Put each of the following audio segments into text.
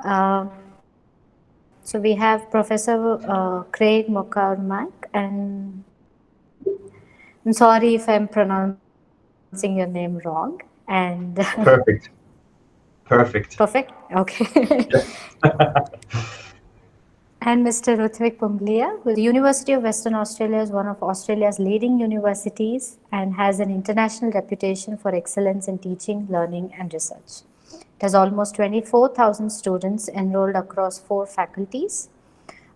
Uh, so we have Professor Craig McCormack, and I'm sorry if I'm pronouncing your name wrong. And Perfect. Perfect. perfect, okay. And Mr. Ruthvik Pumblia, who is the University of Western Australia, is one of Australia's leading universities and has an international reputation for excellence in teaching, learning, and research. It has almost 24,000 students enrolled across 4 faculties.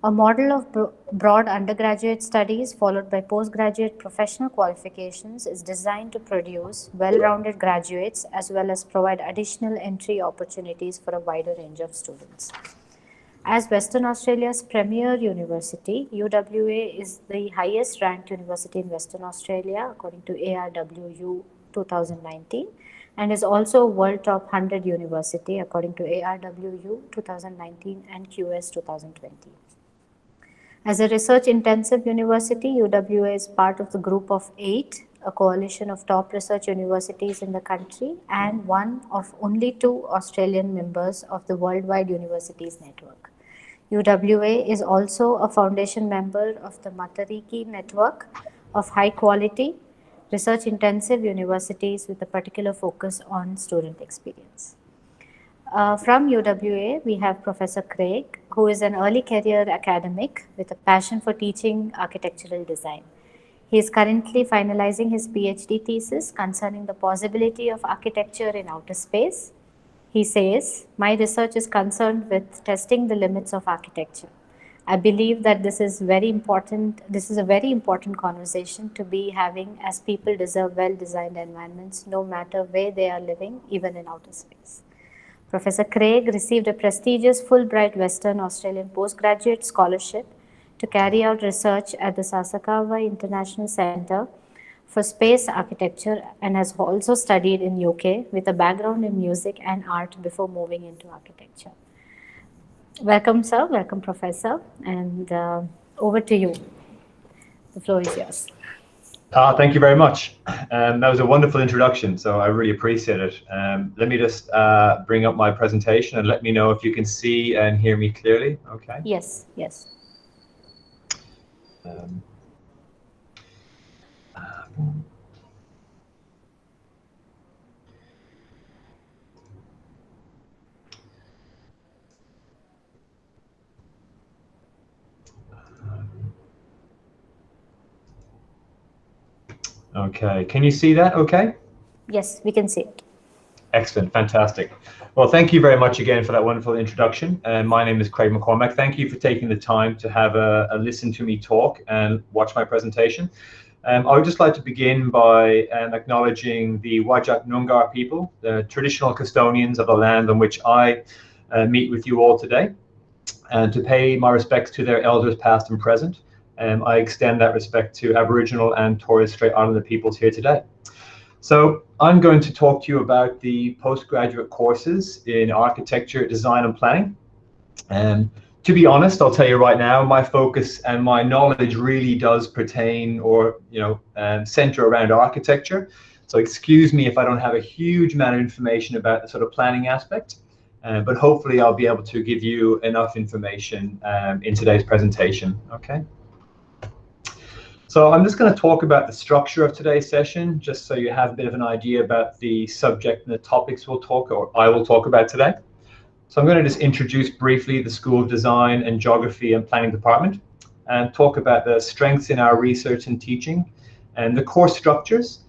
A model of broad undergraduate studies followed by postgraduate professional qualifications is designed to produce well-rounded graduates as well as provide additional entry opportunities for a wider range of students. As Western Australia's premier university, UWA is the highest ranked university in Western Australia according to ARWU 2019 and is also a World Top 100 University according to ARWU 2019 and QS 2020. As a research-intensive university, UWA is part of the Group of 8, a coalition of top research universities in the country and one of only 2 Australian members of the Worldwide Universities Network. UWA is also a foundation member of the Matariki network of high-quality, research-intensive universities with a particular focus on student experience. From UWA, we have Professor Craig, who is an early career academic with a passion for teaching architectural design. He is currently finalizing his PhD thesis concerning the possibility of architecture in outer space. He says, "My research is concerned with testing the limits of architecture. I believe that this is a very important conversation to be having, as people deserve well-designed environments no matter where they are living, even in outer space." Professor Craig received a prestigious Fulbright Western Australian postgraduate scholarship to carry out research at the Sasakawa International Centre for Space Architecture and has also studied in UK with a background in music and art before moving into architecture. Welcome, sir. Welcome, Professor. And over to you. The floor is yours. Thank you very much. That was a wonderful introduction, so I really appreciate it. Let me just bring up my presentation and let me know if you can see and hear me clearly. Okay. Yes, yes. Okay, can you see that okay? Yes, we can see it. Excellent, fantastic. Well, thank you very much again for that wonderful introduction. My name is Craig McCormack. Thank you for taking the time to have a listen to me talk and watch my presentation. I would just like to begin by acknowledging the Whadjuk Noongar people, the traditional custodians of the land on which I meet with you all today, and to pay my respects to their elders past and present. I extend that respect to Aboriginal and Torres Strait Islander peoples here today. So I'm going to talk to you about the postgraduate courses in architecture, design and planning. To be honest, I'll tell you right now, my focus and my knowledge really does pertain or center around architecture. So excuse me if I don't have a huge amount of information about the sort of planning aspect, but hopefully I'll be able to give you enough information in today's presentation, okay? So I'm just going to talk about the structure of today's session, just so you have a bit of an idea about the subject and the topics I will talk about today. So I'm going to just introduce briefly the School of Design and Geography and Planning Department and talk about the strengths in our research and teaching and the course structures,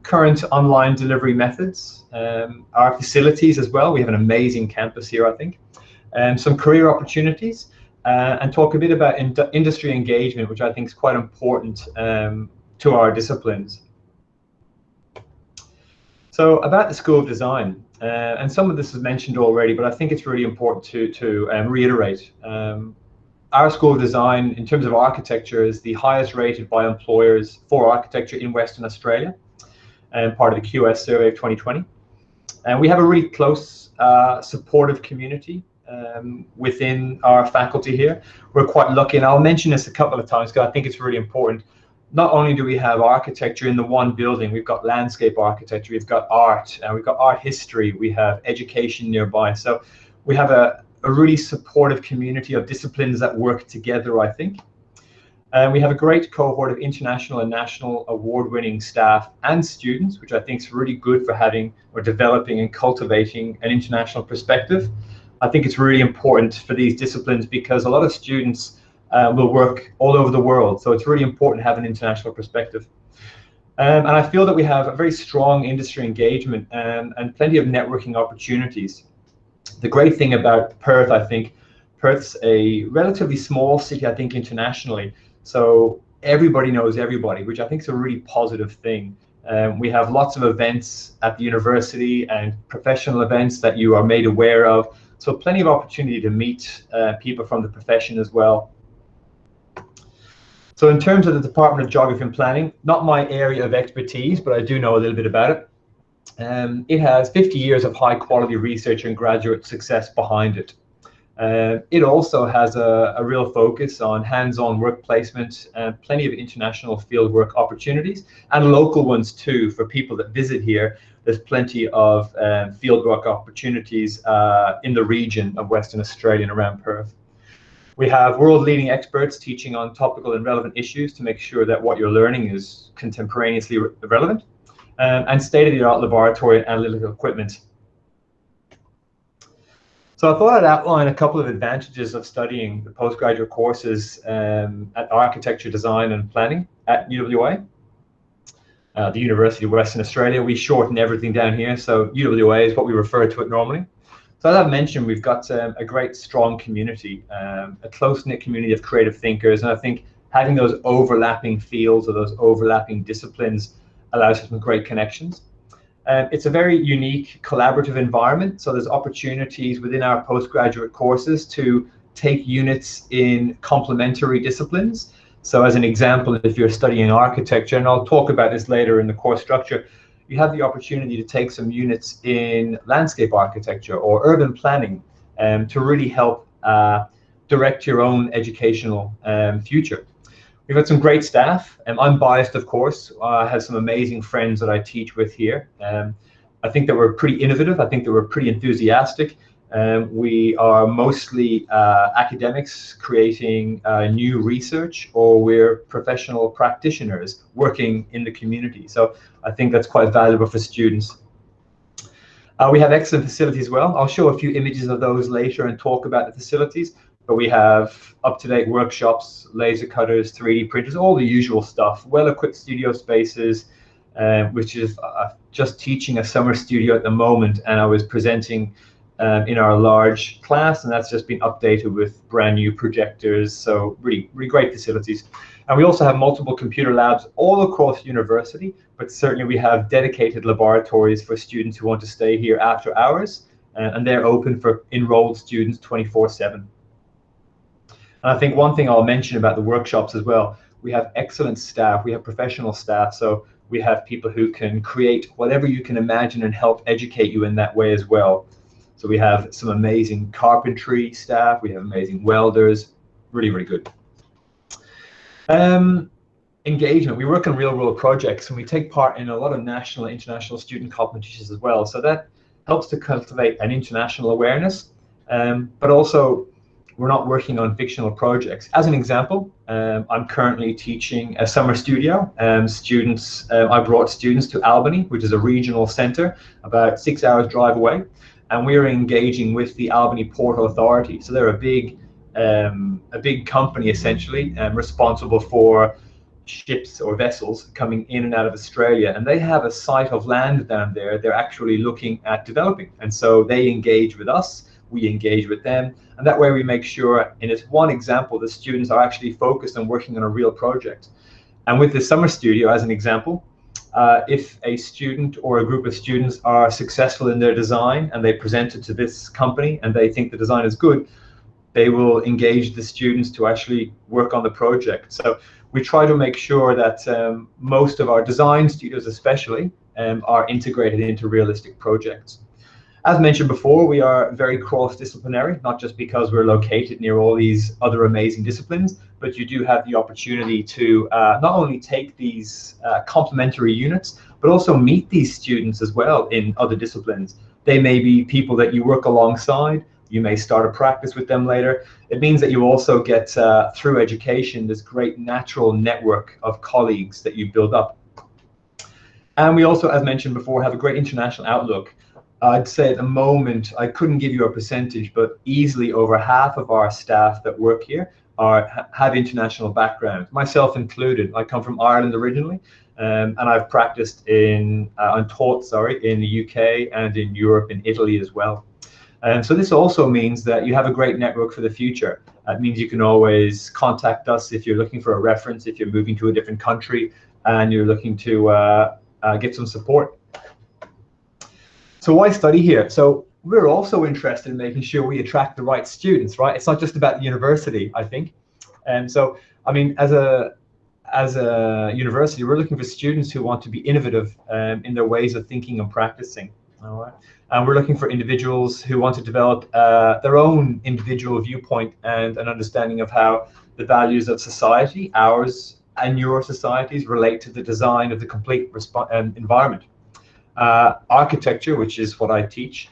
current online delivery methods, our facilities as well. We have an amazing campus here, I think, some career opportunities, and talk a bit about industry engagement, which I think is quite important to our disciplines. So about the School of Design, and some of this is mentioned already, but I think it's really important to reiterate. Our School of Design, in terms of architecture, is the highest rated by employers for architecture in Western Australia, and part of the QS survey of 2020. And we have a really close, supportive community within our faculty here. We're quite lucky, and I'll mention this a couple of times because I think it's really important. Not only do we have architecture in the one building, we've got landscape architecture, we've got art, we've got art history, we have education nearby. So we have a really supportive community of disciplines that work together, I think. We have a great cohort of international and national award-winning staff and students, which I think is really good for having or developing and cultivating an international perspective. I think it's really important for these disciplines because a lot of students will work all over the world, so it's really important to have an international perspective. And I feel that we have a very strong industry engagement and plenty of networking opportunities. The great thing about Perth, I think, Perth's a relatively small city, I think, internationally. So everybody knows everybody, which I think is a really positive thing. We have lots of events at the university and professional events that you are made aware of. So plenty of opportunity to meet people from the profession as well. So in terms of the Department of Geography and Planning, not my area of expertise, but I do know a little bit about it. It has 50 years of high quality research and graduate success behind it. It also has a real focus on hands-on work placement and plenty of international fieldwork opportunities and local ones too. For people that visit here, there's plenty of fieldwork opportunities in the region of Western Australia and around Perth. We have world-leading experts teaching on topical and relevant issues to make sure that what you're learning is contemporaneously relevant, and state-of-the-art laboratory and analytical equipment. So I thought I'd outline a couple of advantages of studying the postgraduate courses at Architecture, Design and Planning at UWA, the University of Western Australia. We shorten everything down here, so UWA is what we refer to it normally. So as I've mentioned, we've got a great, strong community, a close-knit community of creative thinkers, and I think having those overlapping fields or those overlapping disciplines allows for some great connections. It's a very unique collaborative environment, so there's opportunities within our postgraduate courses to take units in complementary disciplines. So as an example, if you're studying architecture, and I'll talk about this later in the course structure, you have the opportunity to take some units in landscape architecture or urban planning to really help direct your own educational future. We've got some great staff. I'm biased, of course. I have some amazing friends that I teach with here. I think that we're pretty innovative. I think that we're pretty enthusiastic. We are mostly academics creating new research, or we're professional practitioners working in the community. So I think that's quite valuable for students. We have excellent facilities as well. I'll show a few images of those later and talk about the facilities. But we have up-to-date workshops, laser cutters, 3D printers, all the usual stuff, well-equipped studio spaces, which is just teaching a summer studio at the moment, and I was presenting in our large class, and that's just been updated with brand new projectors, so really, really great facilities. And we also have multiple computer labs all across university, but certainly we have dedicated laboratories for students who want to stay here after hours, and they're open for enrolled students 24/7. And I think one thing I'll mention about the workshops as well, we have excellent staff, we have professional staff, so we have people who can create whatever you can imagine and help educate you in that way as well. So we have some amazing carpentry staff, we have amazing welders, really, really good. Engagement, we work on real-world projects and we take part in a lot of national and international student competitions as well. So that helps to cultivate an international awareness, but also we're not working on fictional projects. As an example, I'm currently teaching a summer studio. I brought students to Albany, which is a regional center about 6 hours drive away, and we're engaging with the Albany Port Authority. So they're a big company essentially, responsible for ships or vessels coming in and out of Australia, and they have a site of land down there they're actually looking at developing, and so they engage with us, we engage with them, and that way we make sure, in this one example, the students are actually focused on working on a real project. And with the summer studio, as an example, if a student or a group of students are successful in their design and they present it to this company and they think the design is good, they will engage the students to actually work on the project. So we try to make sure that most of our design studios especially are integrated into realistic projects. As mentioned before, we are very cross-disciplinary, not just because we're located near all these other amazing disciplines, but you do have the opportunity to not only take these complementary units, but also meet these students as well in other disciplines. They may be people that you work alongside, You may start a practice with them later. It means that you also get, through education, this great natural network of colleagues that you build up. And we also, as mentioned before, have a great international outlook. I'd say at the moment, I couldn't give you a percentage, but easily over half of our staff that work here have international background, myself included. I come from Ireland originally, and I've practiced and taught in the UK and in Europe, in Italy as well. And so this also means that you have a great network for the future. That means you can always contact us if you're looking for a reference, if you're moving to a different country and you're looking to get some support. So why study here? So we're also interested in making sure we attract the right students, right? It's not just about the university, I think. And so, I mean, as a university, we're looking for students who want to be innovative in their ways of thinking and practicing. All right. And we're looking for individuals who want to develop their own individual viewpoint and an understanding of how the values of society, ours and your societies, relate to the design of the complete environment. Architecture, which is what I teach,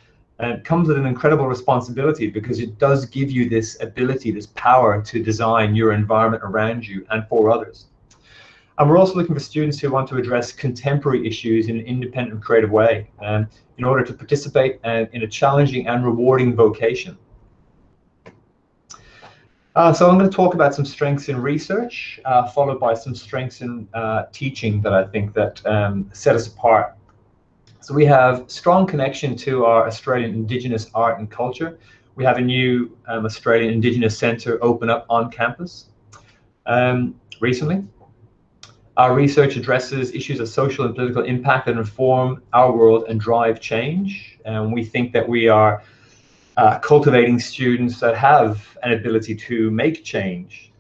comes with an incredible responsibility because it does give you this ability, this power to design your environment around you and for others. And we're also looking for students who want to address contemporary issues in an independent and creative way in order to participate in a challenging and rewarding vocation. So I'm going to talk about some strengths in research, followed by some strengths in teaching that I think that set us apart. So we have strong connection to our Australian Indigenous art and culture. We have a new Australian Indigenous Centre open up on campus recently. Our research addresses issues of social and political impact that inform our world and drive change. And we think that we are cultivating students that have an ability to make change.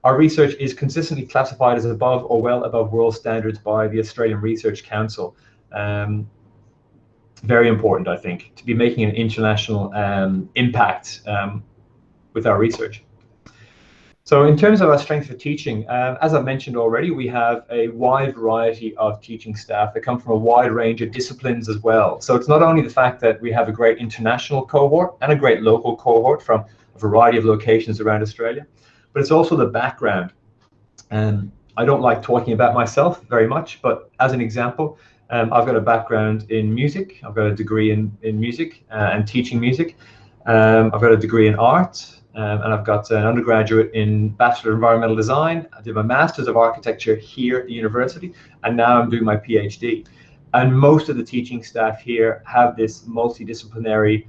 Our research is consistently classified as above or well above world standards by the Australian Research Council. Very important, I think, to be making an international impact with our research. So in terms of our strength for teaching, as I mentioned already, we have a wide variety of teaching staff that come from a wide range of disciplines as well. So it's not only the fact that we have a great international cohort and a great local cohort from a variety of locations around Australia, but it's also the background. And I don't like talking about myself very much, but as an example, I've got a background in music. I've got a degree in music and teaching music. I've got a degree in art. And I've got an undergraduate in Bachelor of Environmental Design. I did my Masters of Architecture here at the university, and now I'm doing my PhD. And most of the teaching staff here have this multidisciplinary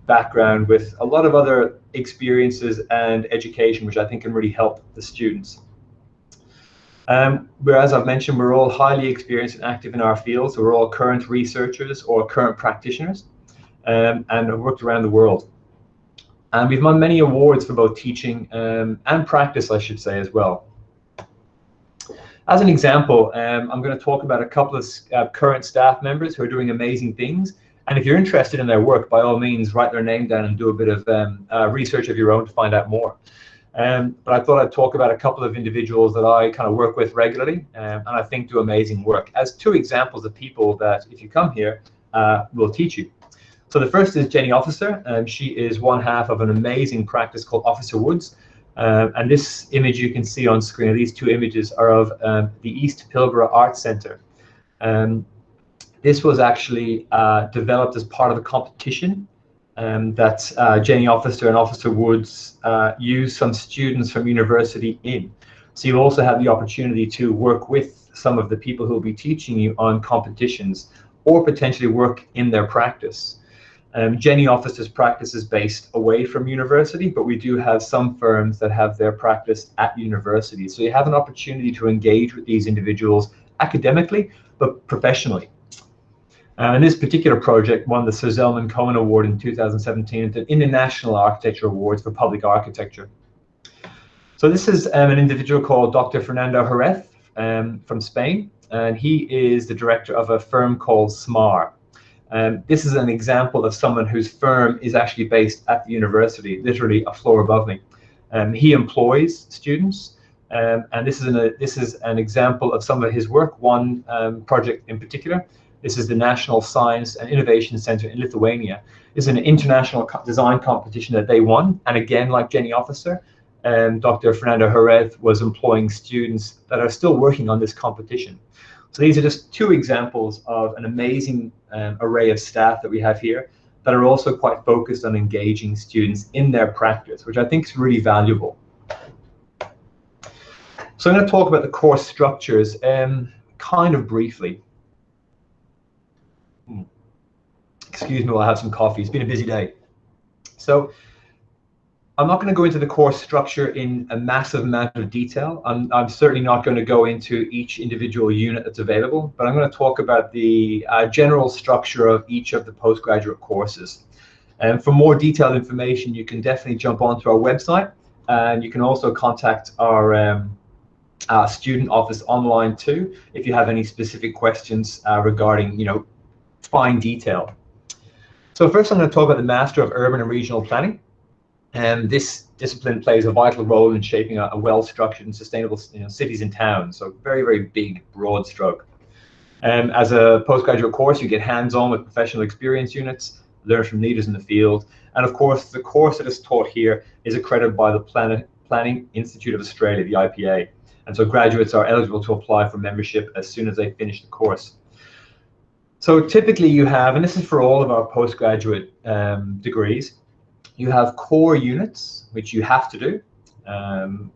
background with a lot of other experiences and education, which I think can really help the students. Whereas I've mentioned, we're all highly experienced and active in our field, so we're all current researchers or current practitioners, and have worked around the world. And we've won many awards for both teaching and practice, I should say, as well. As an example, I'm going to talk about a couple of current staff members who are doing amazing things. And if you're interested in their work, by all means, write their name down and do a bit of research of your own to find out more. But I thought I'd talk about a couple of individuals that I kind of work with regularly and I think do amazing work as two examples of people that, if you come here, will teach you. So the first is Jenny Officer, and she is one half of an amazing practice called Officer Woods. And this image you can see on screen, these two images are of the East Pilbara Arts Centre. This was actually developed as part of a competition that Jenny Officer and Officer Woods used some students from university in. So you also have the opportunity to work with some of the people who will be teaching you on competitions or potentially work in their practice. Jenny Officer's practice is based away from university, but we do have some firms that have their practice at university. So you have an opportunity to engage with these individuals academically, but professionally. And this particular project won the Sir Zelman Cohen Award in 2017 at the International Architecture Awards for Public Architecture. So this is an individual called Dr. Fernando Jerez from Spain, and he is the director of a firm called SMAR. This is an example of someone whose firm is actually based at the university, literally a floor above me. He employs students, and this is an example of some of his work. One project in particular This is the National Science and Innovation Center in Lithuania. This is an international design competition that they won. And again, like Jenny Officer, Dr. Fernando Jerez was employing students that are still working on this competition. So these are just two examples of an amazing array of staff that we have here that are also quite focused on engaging students in their practice, which I think is really valuable. So I'm going to talk about the course structures kind of briefly. Excuse me while I have some coffee. It's been a busy day. So I'm not going to go into the course structure in a massive amount of detail. I'm certainly not going to go into each individual unit that's available, but I'm going to talk about the general structure of each of the postgraduate courses. And for more detailed information, you can definitely jump onto our website, and you can also contact our student office online too if you have any specific questions regarding, fine detail. So first I'm going to talk about the Master of Urban and Regional Planning. And this discipline plays a vital role in shaping a well-structured and sustainable cities and towns. So very, very big, broad stroke. As a postgraduate course, you get hands-on with professional experience units, learn from leaders in the field. And of course, the course that is taught here is accredited by the Planning Institute of Australia, the IPA. And so graduates are eligible to apply for membership as soon as they finish the course. So typically you have, and this is for all of our postgraduate degrees, you have core units, which you have to do, and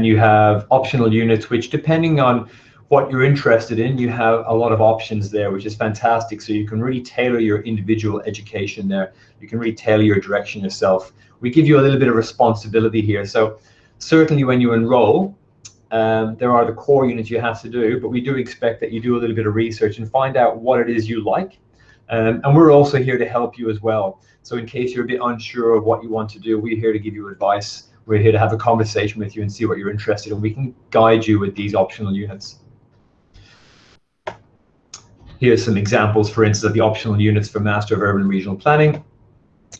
you have optional units, which depending on what you're interested in, you have a lot of options there, which is fantastic. So you can really tailor your individual education there. You can really tailor your direction yourself. We give you a little bit of responsibility here. So certainly when you enroll, there are the core units you have to do, but we do expect that you do a little bit of research and find out what it is you like. And we're also here to help you as well. So in case you're a bit unsure of what you want to do, we're here to give you advice. We're here to have a conversation with you and see what you're interested in. We can guide you with these optional units. Here's some examples, for instance, of the optional units for Master of Urban and Regional Planning.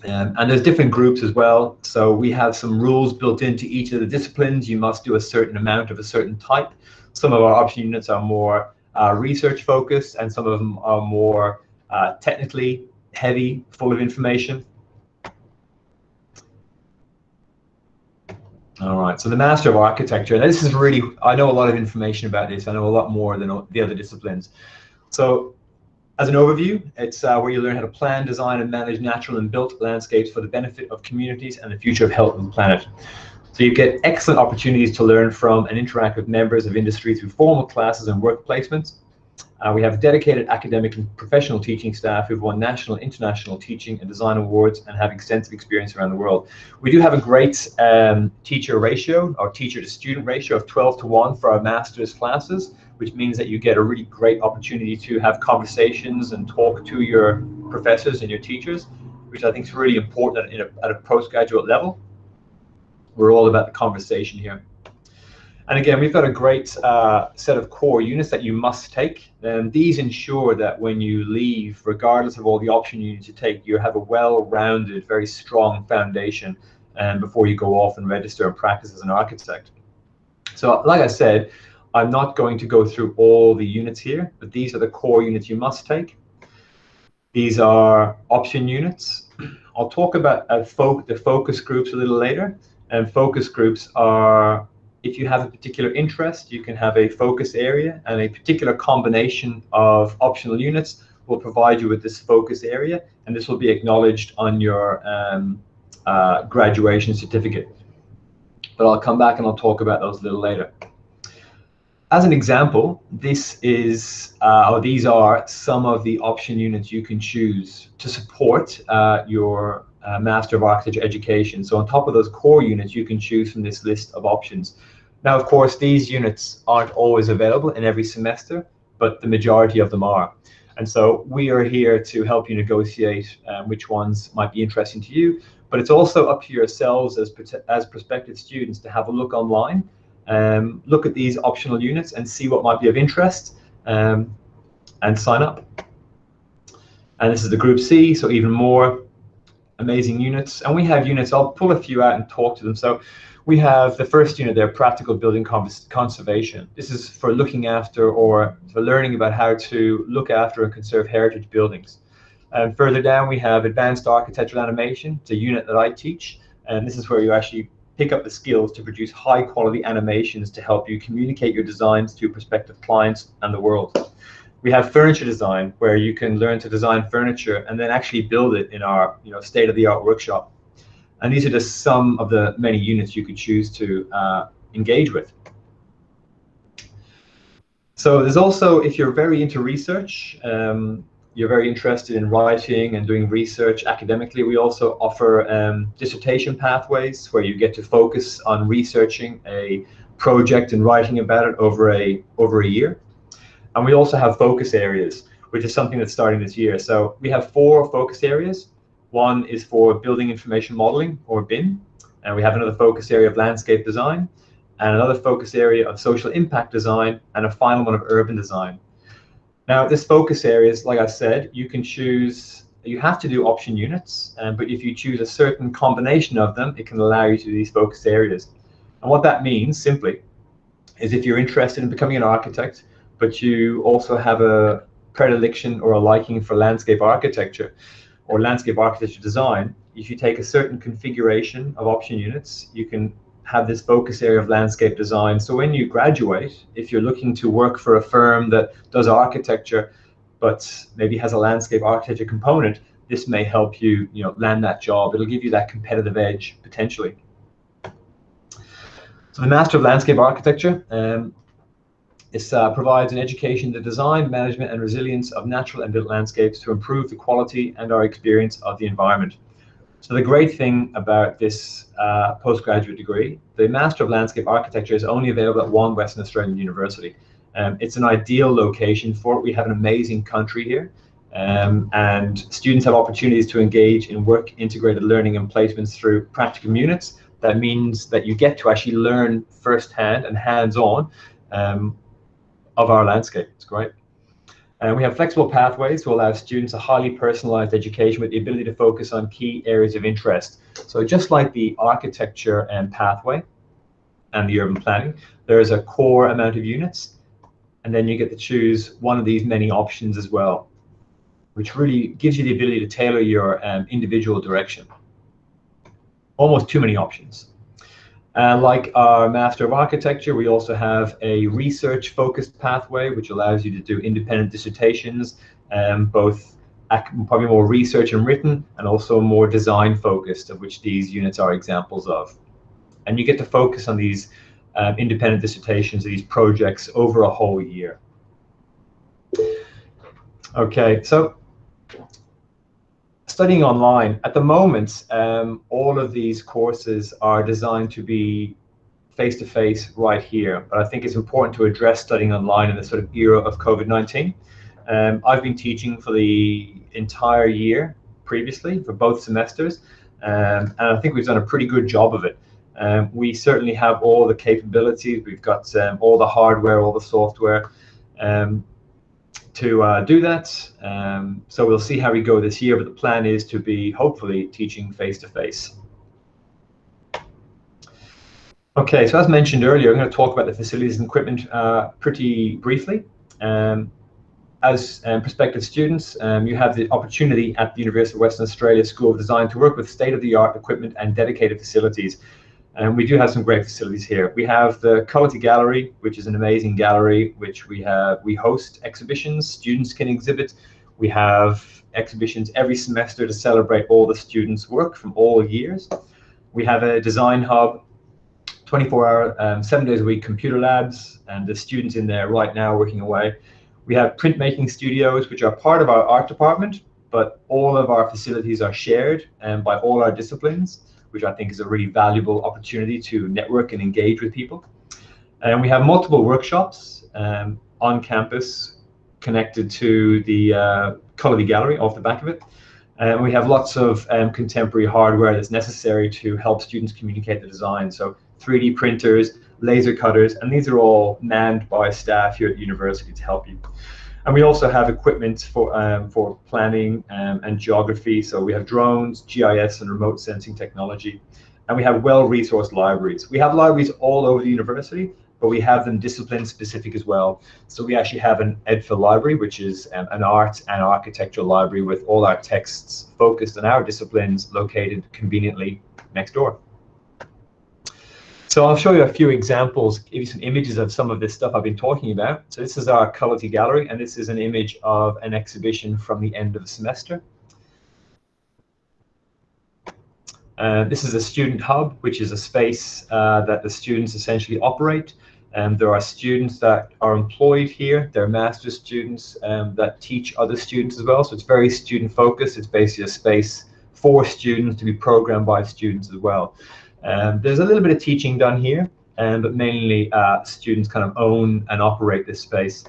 And there's different groups as well. So we have some rules built into each of the disciplines. You must do a certain amount of a certain type. Some of our optional units are more research focused, and some of them are more technically heavy, full of information. All right, so the Master of Architecture. Now this is really, I know a lot of information about this. I know a lot more than the other disciplines. So as an overview, it's where you learn how to plan, design, and manage natural and built landscapes for the benefit of communities and the future of health of the planet. So you get excellent opportunities to learn from and interact with members of industry through formal classes and work placements. We have dedicated academic and professional teaching staff who've won national and international teaching and design awards and have extensive experience around the world. We do have a great teacher ratio, or teacher to student ratio of 12:1 for our master's classes, which means that you get a really great opportunity to have conversations and talk to your professors and your teachers, which I think is really important at a postgraduate level. We're all about the conversation here. And again, we've got a great set of core units that you must take. And these ensure that when you leave, regardless of all the options you need to take, you have a well-rounded, very strong foundation before you go off and register and practice as an architect. So like I said, I'm not going to go through all the units here, but these are the core units you must take. These are option units. I'll talk about the focus groups a little later. And focus groups are, if you have a particular interest, you can have a focus area, and a particular combination of optional units will provide you with this focus area, and this will be acknowledged on your graduation certificate. But I'll come back and I'll talk about those a little later. As an example, this is, these are some of the option units you can choose to support your Master of Architecture education. So on top of those core units, you can choose from this list of options. Now, of course, these units aren't always available in every semester, but the majority of them are. And so we are here to help you negotiate which ones might be interesting to you, but it's also up to yourselves as prospective students to have a look online, look at these optional units and see what might be of interest, and sign up. And this is the Group C, so even more amazing units. And we have units, I'll pull a few out and talk to them. So We have the first unit there, practical building conservation. This is for looking after or for learning about how to look after and conserve heritage buildings. And further down, we have advanced architectural animation. It's a unit that I teach, and this is where you actually pick up the skills to produce high quality animations to help you communicate your designs to prospective clients and the world. We have furniture design, where you can learn to design furniture and then actually build it in our state-of-the-art workshop. And these are just some of the many units you could choose to engage with. So there's also, if you're very into research, you're very interested in writing and doing research academically, we also offer dissertation pathways, where you get to focus on researching a project and writing about it over a year. And we also have focus areas, which is something that's starting this year. So we have 4 focus areas. One is for building information modeling, or BIM, and we have another focus area of landscape design, and another focus area of social impact design, and a final one of urban design. Now, this focus areas, like I said, you can choose, you have to do option units, but if you choose a certain combination of them, it can allow you to do these focus areas. And what that means, simply, is if you're interested in becoming an architect, but you also have a predilection or a liking for landscape architecture or landscape architecture design, if you take a certain configuration of option units, you can have this focus area of landscape design. So when you graduate, if you're looking to work for a firm that does architecture, but maybe has a landscape architecture component, this may help you, land that job. It'll give you that competitive edge, potentially. So the Master of Landscape Architecture, This provides an education in the design, management, and resilience of natural and built landscapes to improve the quality and our experience of the environment. So the great thing about this postgraduate degree, the Master of Landscape Architecture is only available at one Western Australian university. It's an ideal location for it. We have an amazing country here, and students have opportunities to engage in work integrated learning and placements through practicum units. That means that you get to actually learn firsthand and hands-on of our landscape. It's great. And we have flexible pathways to allow students a highly personalized education with the ability to focus on key areas of interest. So just like the architecture and pathway and the urban planning, there is a core amount of units, and then you get to choose one of these many options as well, which really gives you the ability to tailor your individual direction. Almost too many options. Like our Master of Architecture, we also have a research-focused pathway, which allows you to do independent dissertations, both probably more research and written, and also more design-focused, of which these units are examples of. And you get to focus on these independent dissertations, these projects, over a whole year. Okay, so studying online, at the moment, all of these courses are designed to be face-to-face right here, but I think it's important to address studying online in the sort of era of COVID-19. I've been teaching for the entire year previously, for both semesters, and I think we've done a pretty good job of it. We certainly have all the capabilities, we've got all the hardware, all the software, to do that. So we'll see how we go this year, but the plan is to be hopefully teaching face-to-face. Okay, so as mentioned earlier, I'm going to talk about the facilities and equipment pretty briefly. As prospective students, you have the opportunity at the University of Western Australia School of Design to work with state-of-the-art equipment and dedicated facilities. And we do have some great facilities here. We have the Quality Gallery, which is an amazing gallery, which we host exhibitions, students can exhibit. We have exhibitions every semester to celebrate all the students' work from all years. We have a design hub, 24-hour, 7 days a week computer labs, and the students in there right now working away. We have printmaking studios, which are part of our art department, but all of our facilities are shared by all our disciplines, which I think is a really valuable opportunity to network and engage with people. And we have multiple workshops on campus connected to the Quality Gallery off the back of it. And we have lots of contemporary hardware that's necessary to help students communicate the design. So 3D printers, laser cutters, and these are all manned by staff here at the university to help you. And we also have equipment for planning and geography. So we have drones, GIS, and remote sensing technology. And we have well-resourced libraries. We have libraries all over the university, but we have them discipline-specific as well. So we actually have an EdFil library, which is an art and architectural library with all our texts focused on our disciplines, located conveniently next door. So I'll show you a few examples, give you some images of some of this stuff I've been talking about. So this is our Quality Gallery, and this is an image of an exhibition from the end of the semester. This is a student hub, which is a space that the students essentially operate. There are students that are employed here. There are master's students that teach other students as well. So it's very student focused. It's basically a space for students to be programmed by students as well. There's a little bit of teaching done here, but mainly students kind of own and operate this space.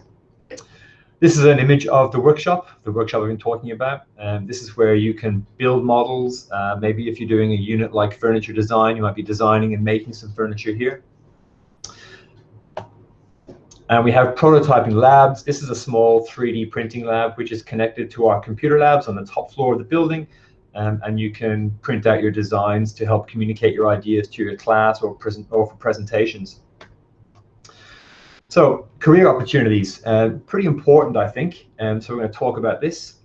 This is an image of the workshop I've been talking about. This is where you can build models. Maybe if you're doing a unit like furniture design, you might be designing and making some furniture here. And we have prototyping labs. This is a small 3D printing lab, which is connected to our computer labs on the top floor of the building. And you can print out your designs to help communicate your ideas to your class or for presentations. So career opportunities, pretty important, I think. So we're going to talk about this.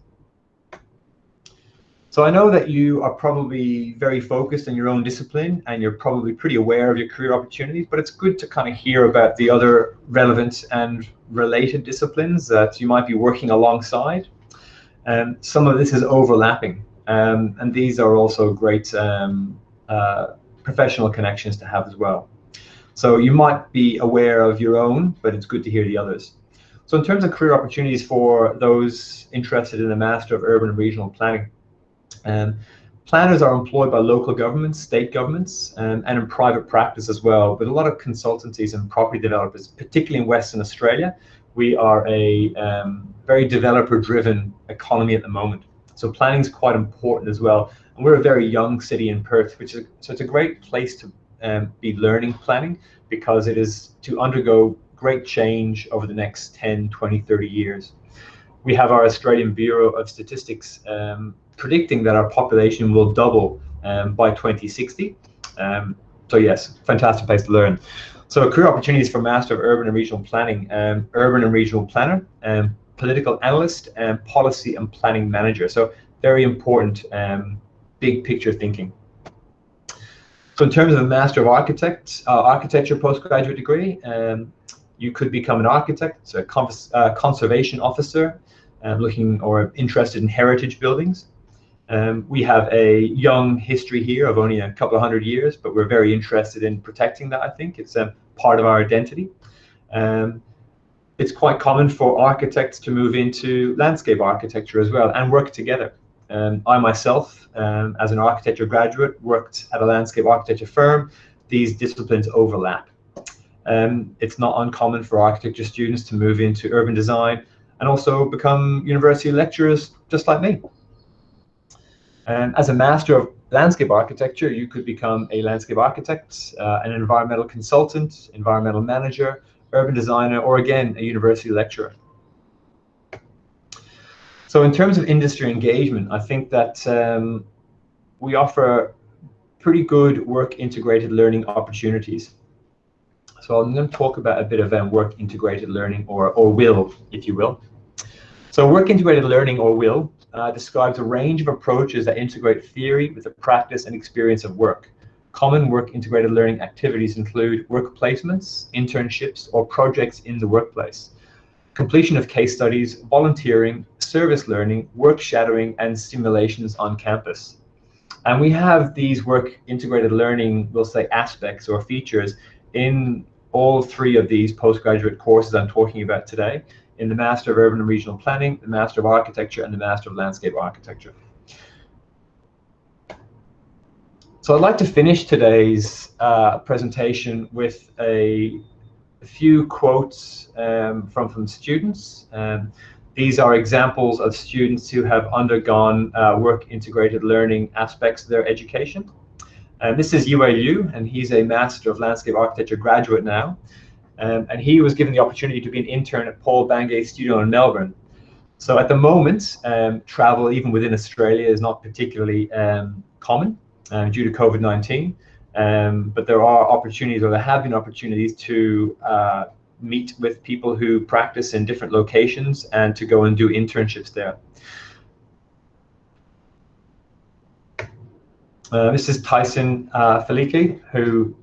So I know that you are probably very focused on your own discipline, and you're probably pretty aware of your career opportunities, but it's good to kind of hear about the other relevant and related disciplines that you might be working alongside. Some of this is overlapping, and these are also great professional connections to have as well. So you might be aware of your own, but it's good to hear the others. So in terms of career opportunities for those interested in the Master of Urban and Regional Planning, planners are employed by local governments, state governments, and in private practice as well, with a lot of consultancies and property developers, particularly in Western Australia. We are a very developer-driven economy at the moment. So planning is quite important as well. And we're a very young city in Perth, so it's a great place to be learning planning, because it is to undergo great change over the next 10, 20, 30 years. We have our Australian Bureau of Statistics predicting that our population will double by 2060. So yes, fantastic place to learn. So career opportunities for Master of Urban and Regional Planning, Urban and Regional Planner, Political Analyst, and Policy and Planning Manager. So very important big picture thinking. So in terms of a Master of Architecture postgraduate degree, you could become an architect, a conservation officer, looking or interested in heritage buildings. We have a young history here of only a couple of 100 years, but we're very interested in protecting that, I think. It's part of our identity. It's quite common for architects to move into landscape architecture as well and work together. I myself, as an architecture graduate, worked at a landscape architecture firm. These disciplines overlap. It's not uncommon for architecture students to move into urban design and also become university lecturers just like me. As a Master of Landscape Architecture, you could become a landscape architect, an environmental consultant, environmental manager, urban designer, or again, a university lecturer. So in terms of industry engagement, I think that we offer pretty good work integrated learning opportunities. So I'm going to talk about a bit of work integrated learning, or WIL, if you will. So work integrated learning, or WIL, describes a range of approaches that integrate theory with the practice and experience of work. Common work integrated learning activities include work placements, internships, or projects in the workplace, completion of case studies, volunteering, service learning, work shadowing, and simulations on campus. And we have these work integrated learning, we'll say, aspects or features in all three of these postgraduate courses I'm talking about today, in the Master of Urban and Regional Planning, the Master of Architecture, and the Master of Landscape Architecture. So I'd like to finish today's presentation with a few quotes from students. These are examples of students who have undergone work integrated learning aspects of their education. This is Yue Liu, and he's a Master of Landscape Architecture graduate now. And he was given the opportunity to be an intern at Paul Bangay's studio in Melbourne. So at the moment, travel even within Australia is not particularly common due to COVID-19. But there are opportunities, or there have been opportunities, to meet with people who practice in different locations and to go and do internships there. This is Tyson Faliki, who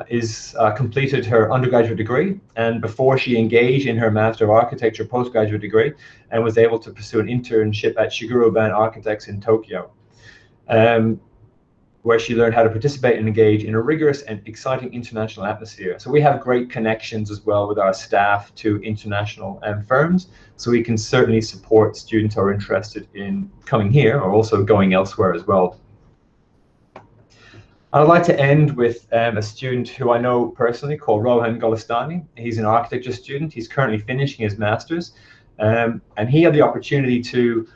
is completed her undergraduate degree, and before she engaged in her Master of Architecture postgraduate degree, and was able to pursue an internship at Shigeru Ban Architects in Tokyo, where she learned how to participate and engage in a rigorous and exciting international atmosphere. So we have great connections as well with our staff to international firms, so we can certainly support students who are interested in coming here or also going elsewhere as well. I'd like to end with a student who I know personally called Rohan Golestani. He's an architecture student. He's currently finishing his master's, and he had the opportunity to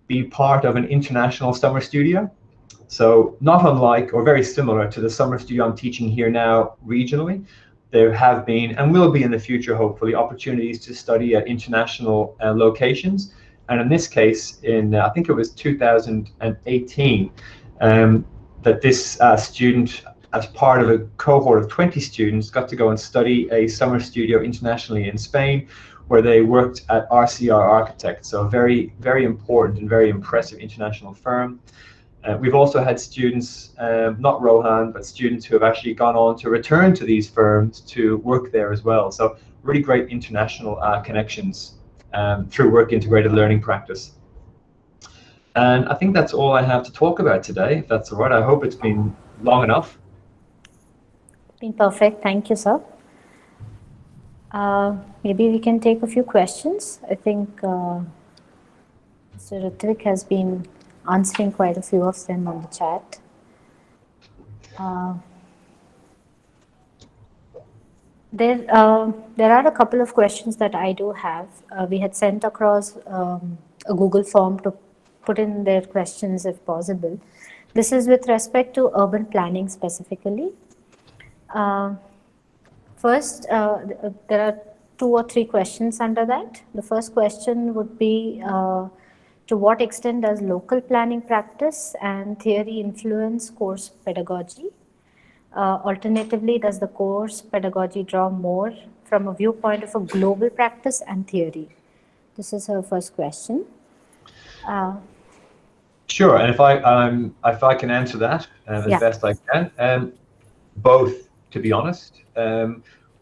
be part of an international summer studio. So not unlike or very similar to the summer studio I'm teaching here now regionally, there have been and will be in the future, hopefully, opportunities to study at international locations. And in this case, in I think it was 2018, that this student, as part of a cohort of 20 students, got to go and study a summer studio internationally in Spain, where they worked at RVCA Architects, so a very, very important and very impressive international firm. We've also had students, not Rohan, but students who have actually gone on to return to these firms to work there as well. So really great international connections through work integrated learning practice. And I think that's all I have to talk about today, if that's all right. I hope it's been long enough. Been perfect. Thank you, sir. Maybe we can take a few questions. I think Mr. Rutvik has been answering quite a few of them on the chat. There are a couple of questions that I do have. We had sent across a Google form to put in their questions if possible. This is with respect to urban planning specifically. First, there are 2 or 3 questions under that. The first question would be, to what extent does local planning practice and theory influence course pedagogy? Alternatively, does the course pedagogy draw more from a viewpoint of a global practice and theory? This is her first question. Sure, and if I can answer that as best I can, both, to be honest.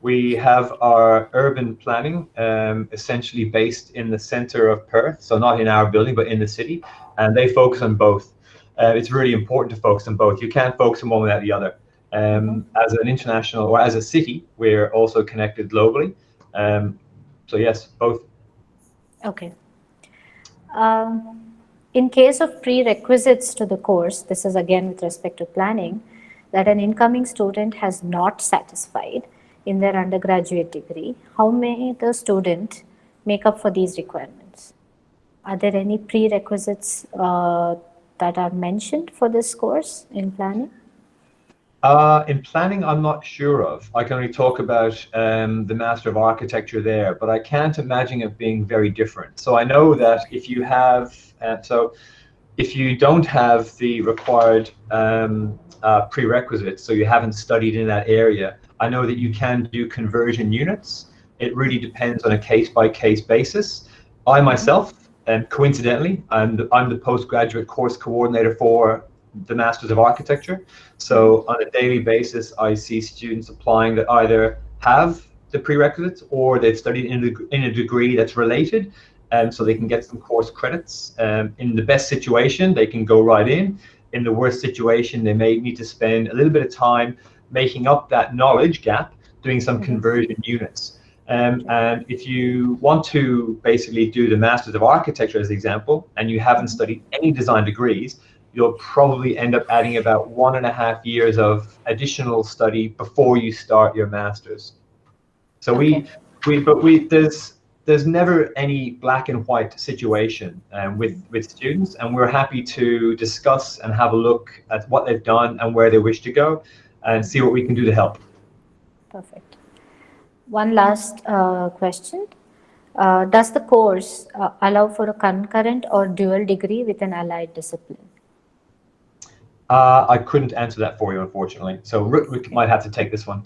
We have our urban planning essentially based in the center of Perth, so not in our building, but in the city, and they focus on both. It's really important to focus on both. You can't focus on one without the other. As an international, or as a city, we're also connected globally. So yes, both. Okay. In case of prerequisites to the course, this is again with respect to planning, that an incoming student has not satisfied in their undergraduate degree, how may the student make up for these requirements? Are there any prerequisites that are mentioned for this course in planning? In planning, I'm not sure of. I can only talk about the Master of Architecture there, but I can't imagine it being very different. So I know that if you have, if you don't have the required prerequisites, so you haven't studied in that area, I know that you can do conversion units. It really depends on a case-by-case basis. I myself, coincidentally, I'm the postgraduate course coordinator for the Masters of Architecture. So on a daily basis, I see students applying that either have the prerequisites or they've studied in a degree that's related, so they can get some course credits. In the best situation, they can go right in. In the worst situation, they may need to spend a little bit of time making up that knowledge gap, doing some conversion units. And if you want to basically do the Masters of Architecture as an example, and you haven't studied any design degrees, you'll probably end up adding about 1.5 years of additional study before you start your Masters. So there's never any black and white situation with students, and we're happy to discuss and have a look at what they've done and where they wish to go, and see what we can do to help. Perfect. One last question. Does the course allow for a concurrent or dual degree with an allied discipline? I couldn't answer that for you, unfortunately. So Rick might have to take this one.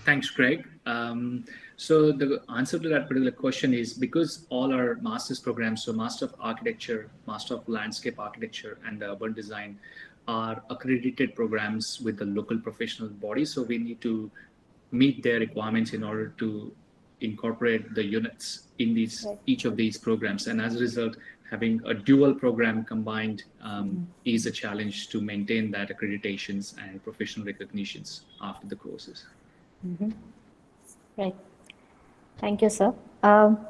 Thanks, Craig. So the answer to that particular question is because all our master's programs, so Master of Architecture, Master of Landscape Architecture, and Urban Design are accredited programs with the local professional body. So we need to meet their requirements in order to incorporate the units in these each of these programs. And as a result, having a dual program combined is a challenge to maintain that accreditations and professional recognitions after the courses. Right. Thank you, sir.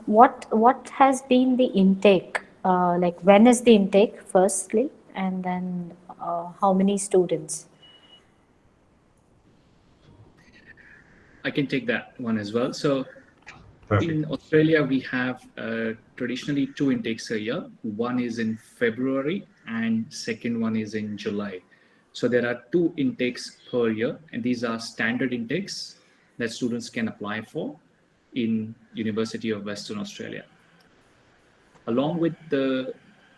What has been the intake? Like when is the intake, firstly, and then how many students? I can take that one as well. So Perfect. in Australia, we have traditionally 2 intakes a year. One is in February and second one is in July. So there are 2 intakes per year, and these are standard intakes that students can apply for in University of Western Australia. Along with the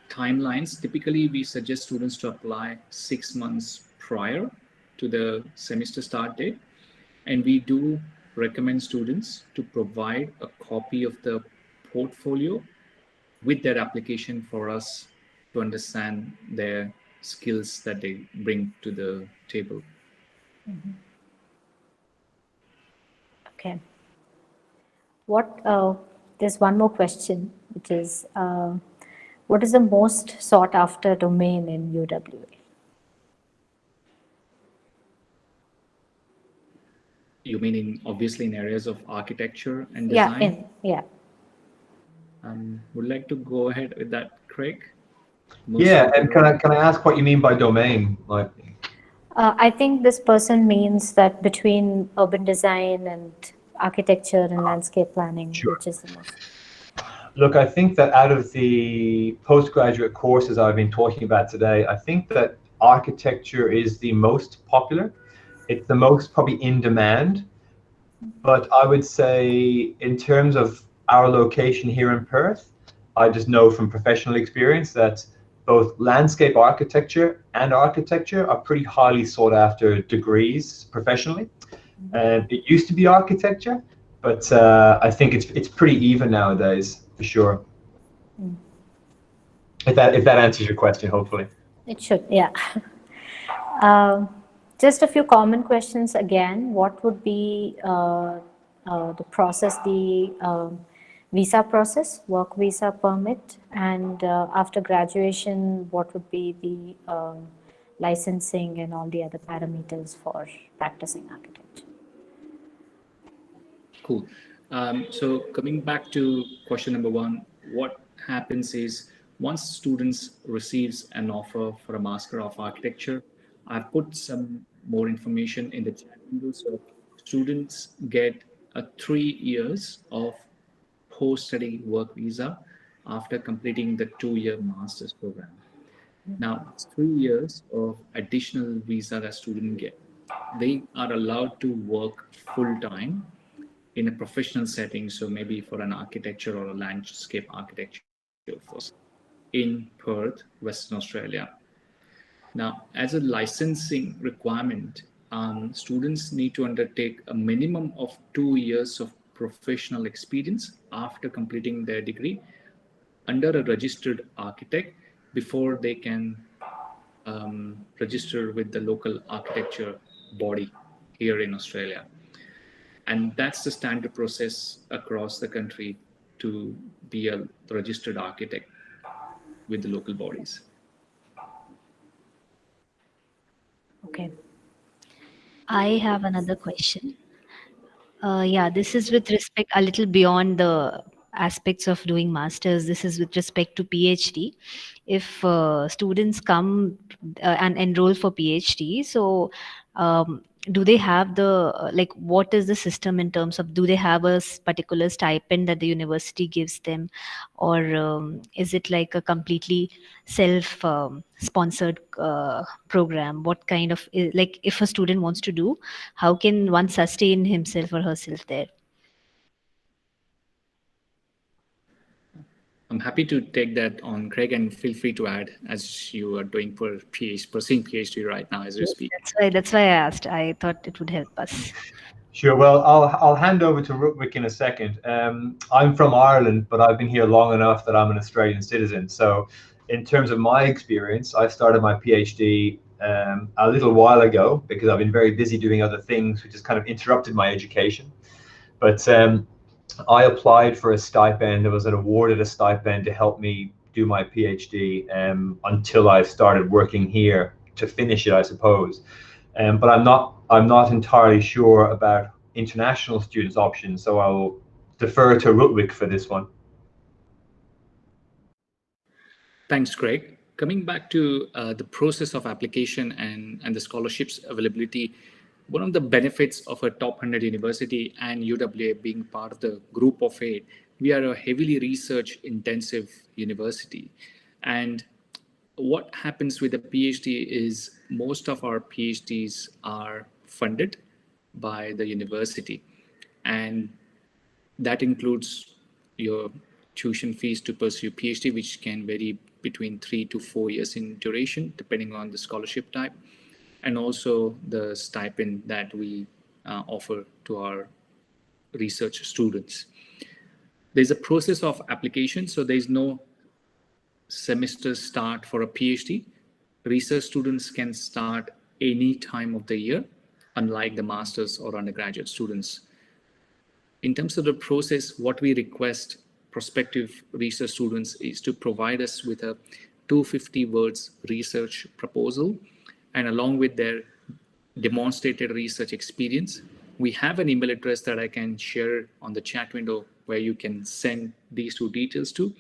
timelines, typically we suggest students to apply 6 months prior to the semester start date. And we do recommend students to provide a copy of the portfolio with their application for us to understand their skills that they bring to the table. Okay. There's one more question, which is, what is the most sought after domain in UWA? You mean obviously in areas of architecture and design? Yeah. Would like to go ahead with that, Craig? Yeah, and can I ask what you mean by domain? Like, I think this person means that between urban design and architecture and landscape planning, Sure. which is the most. Look, I think that out of the postgraduate courses I've been talking about today, I think that architecture is the most popular. It's the most probably in demand. But I would say in terms of our location here in Perth, I just know from professional experience that both landscape architecture and architecture are pretty highly sought after degrees professionally. And it used to be architecture, but I think it's pretty even nowadays, for sure. If that answers your question, hopefully. It should, yeah. Just a few common questions again. What would be the process, the visa process, work visa permit, and after graduation, what would be the licensing and all the other parameters for practicing architecture? Cool. So coming back to question number 1, what happens is once students receives an offer for a Master of Architecture, I've put some more information in the chat window. So students get a 3 years of post-study work visa after completing the 2-year master's program. Now, it's 3 years of additional visa that students get. They are allowed to work full-time in a professional setting, so maybe for an architecture or a landscape architecture in Perth, Western Australia. Now, as a licensing requirement, students need to undertake a minimum of 2 years of professional experience after completing their degree under a registered architect before they can register with the local architecture body here in Australia. And that's the standard process across the country to be a registered architect with the local bodies. Okay. I have another question. Yeah, this is with respect a little beyond the aspects of doing masters. This is with respect to PhD. If students come and enroll for PhD, so do they have the like what is the system in terms of, do they have a particular stipend that the university gives them, or is it like a completely self sponsored program? What kind of, like if a student wants to do, how can one sustain himself or herself there? I'm happy to take that on, Craig, and feel free to add as you are doing pursuing PhD right now as you speak. That's why I asked. I thought it would help us. Sure. Well, I'll hand over to Rutwik in a second. I'm from Ireland, but I've been here long enough that I'm an Australian citizen. So, in terms of my experience, I started my PhD a little while ago because I've been very busy doing other things, which has kind of interrupted my education. But I applied for a stipend. I was awarded a stipend to help me do my PhD until I started working here to finish it, I suppose. But I'm not entirely sure about international students' options, so I'll defer to Rutwik for this one. Thanks, Craig. Coming back to the process of application and the scholarships availability, one of the benefits of a top 100 university and UWA being part of the group of 8, we are a heavily research intensive university. And what happens with a PhD is most of our PhDs are funded by the university. And that includes your tuition fees to pursue PhD, which can vary between 3 to 4 years in duration, depending on the scholarship type, and also the stipend that we offer to our research students. There's a process of application, so there's no semester start for a PhD. Research students can start any time of the year, unlike the master's or undergraduate students. In terms of the process, what we request prospective research students is to provide us with a 250 words research proposal, and along with their demonstrated research experience. We have an email address that I can share on the chat window where you can send these 2 details to.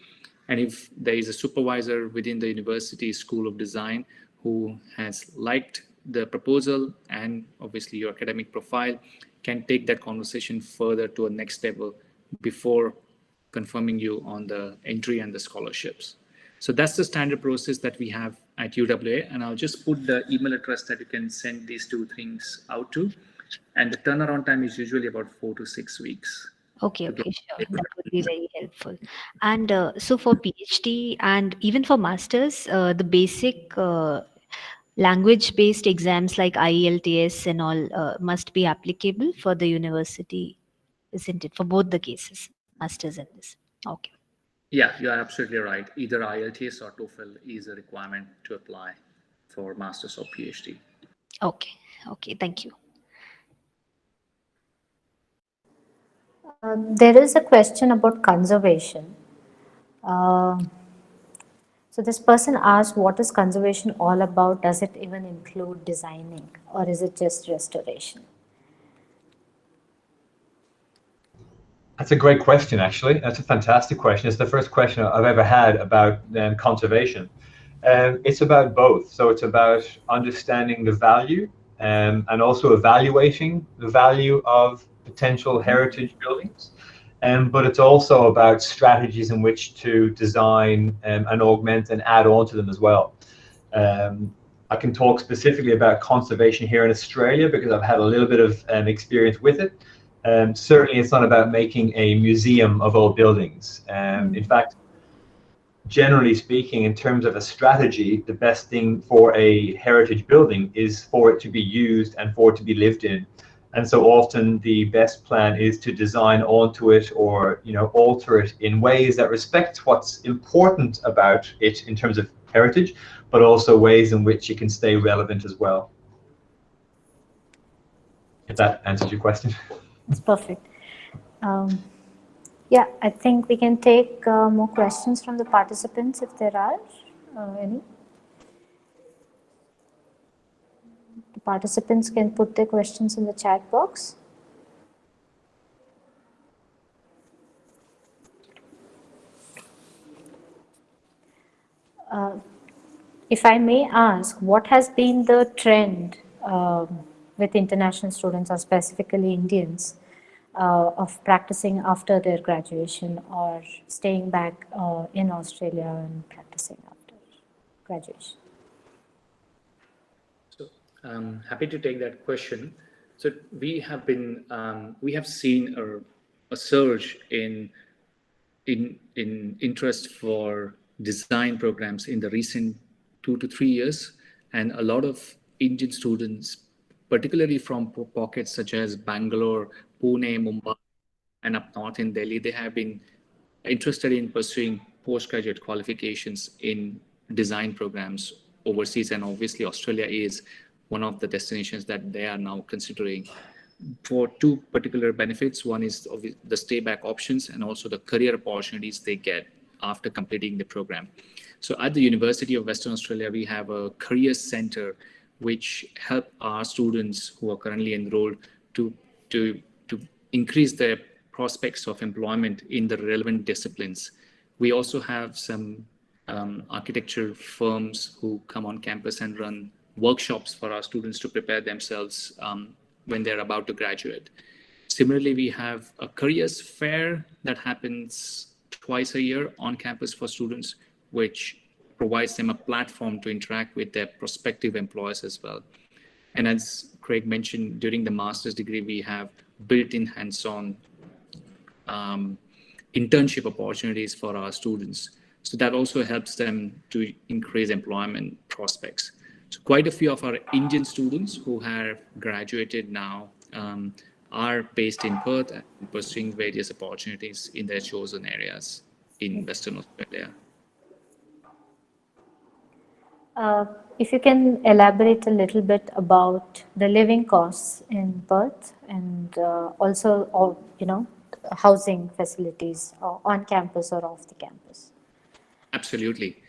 And if there is a supervisor within the university School of Design who has liked the proposal and obviously your academic profile, can take that conversation further to a next level before confirming you on the entry and the scholarships. So that's the standard process that we have at UWA. And I'll just put the email address that you can send these 2 things out to. And the turnaround time is usually about 4 to 6 weeks. Okay, sure. That would be very helpful. And so for PhD and even for masters, the basic language-based exams like IELTS and all must be applicable for the university, isn't it? For both the cases, masters and this. Okay. Yeah, you are absolutely right. Either IELTS or TOEFL is a requirement to apply for masters or PhD. Okay, thank you. There is a question about conservation. So this person asked, what is conservation all about? Does it even include designing, or is it just restoration? That's a great question, actually. That's a fantastic question. It's the first question I've ever had about conservation. It's about both. So it's about understanding the value and also evaluating the value of potential heritage buildings. But it's also about strategies in which to design and augment and add on to them as well. I can talk specifically about conservation here in Australia because I've had a little bit of experience with it. Certainly, it's not about making a museum of old buildings. In fact, generally speaking, in terms of a strategy, the best thing for a heritage building is for it to be used and for it to be lived in. And so often the best plan is to design onto it or alter it in ways that respect what's important about it in terms of heritage, but also ways in which it can stay relevant as well. If that answers your question. That's perfect. Yeah, I think we can take more questions from the participants if there are any. The participants can put their questions in the chat box. If I may ask, what has been the trend with international students or specifically Indians of practicing after their graduation or staying back in Australia and practicing after graduation? So I'm happy to take that question. So we have seen a surge in in interest for design programs in the recent 2 to 3 years, and a lot of Indian students, particularly from pockets such as Bangalore, Pune, Mumbai, and up north in Delhi, they have been interested in pursuing postgraduate qualifications in design programs overseas, and obviously Australia is one of the destinations that they are now considering for two particular benefits. One is the stay back options and also the career opportunities they get after completing the program. So at the University of Western Australia, we have a career center which help our students who are currently enrolled to increase their prospects of employment in the relevant disciplines. We also have some architecture firms who come on campus and run workshops for our students to prepare themselves when they're about to graduate. Similarly, we have a careers fair that happens twice a year on campus for students, which provides them a platform to interact with their prospective employers as well. And as Craig mentioned, during the master's degree, we have built-in hands-on internship opportunities for our students. So that also helps them to increase employment prospects. So quite a few of our Indian students who have graduated now are based in Perth and pursuing various opportunities in their chosen areas in Western Australia. If you can elaborate a little bit about the living costs in Perth and also, housing facilities on campus or off the campus. Absolutely.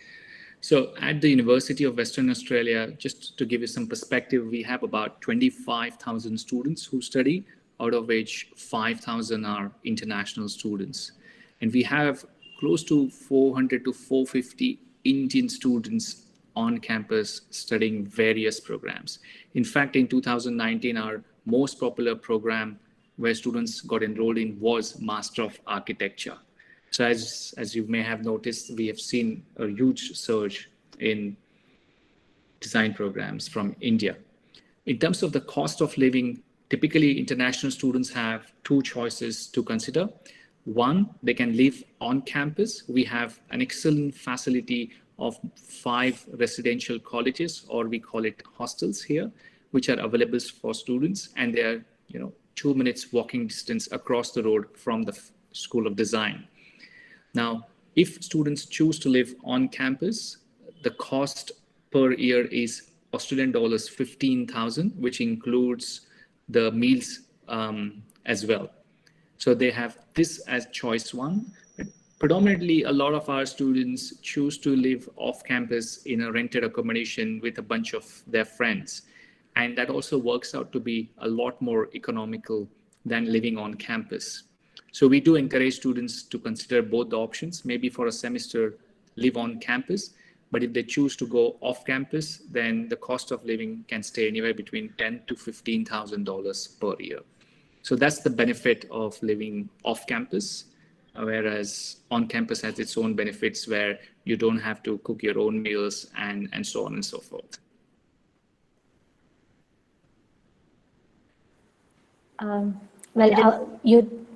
So at the University of Western Australia, just to give you some perspective, we have about 25,000 students who study, out of which 5,000 are international students. And we have close to 400 to 450 Indian students on campus studying various programs. In fact, in 2019, our most popular program where students got enrolled in was Master of Architecture. So as you may have noticed, we have seen a huge surge in design programs from India. In terms of the cost of living, typically international students have two choices to consider. One, they can live on campus. We have an excellent facility of 5 residential colleges, or we call it hostels here, which are available for students, and they are 2 minutes walking distance across the road from the School of Design. Now, if students choose to live on campus, the cost per year is Australian dollars 15,000, which includes the meals as well. So they have this as choice one. But predominantly, a lot of our students choose to live off campus in a rented accommodation with a bunch of their friends. And that also works out to be a lot more economical than living on campus. So we do encourage students to consider both the options, maybe for a semester live on campus, but if they choose to go off campus, then the cost of living can stay anywhere between $10,000 to $15,000 per year. So that's the benefit of living off campus, whereas on campus has its own benefits where you don't have to cook your own meals and so on and so forth.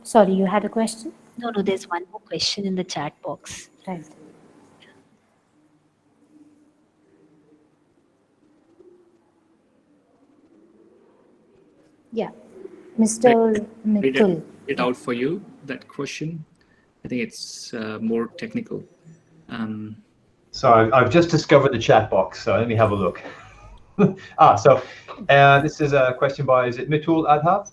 Sorry, you had a question? No, there's one more question in the chat box. Right. Yeah, Mr. Nikhil. Read it out for you, that question. I think it's more technical. So I've just discovered the chat box, so let me have a look. This is a question by, is it Mitul Adhat?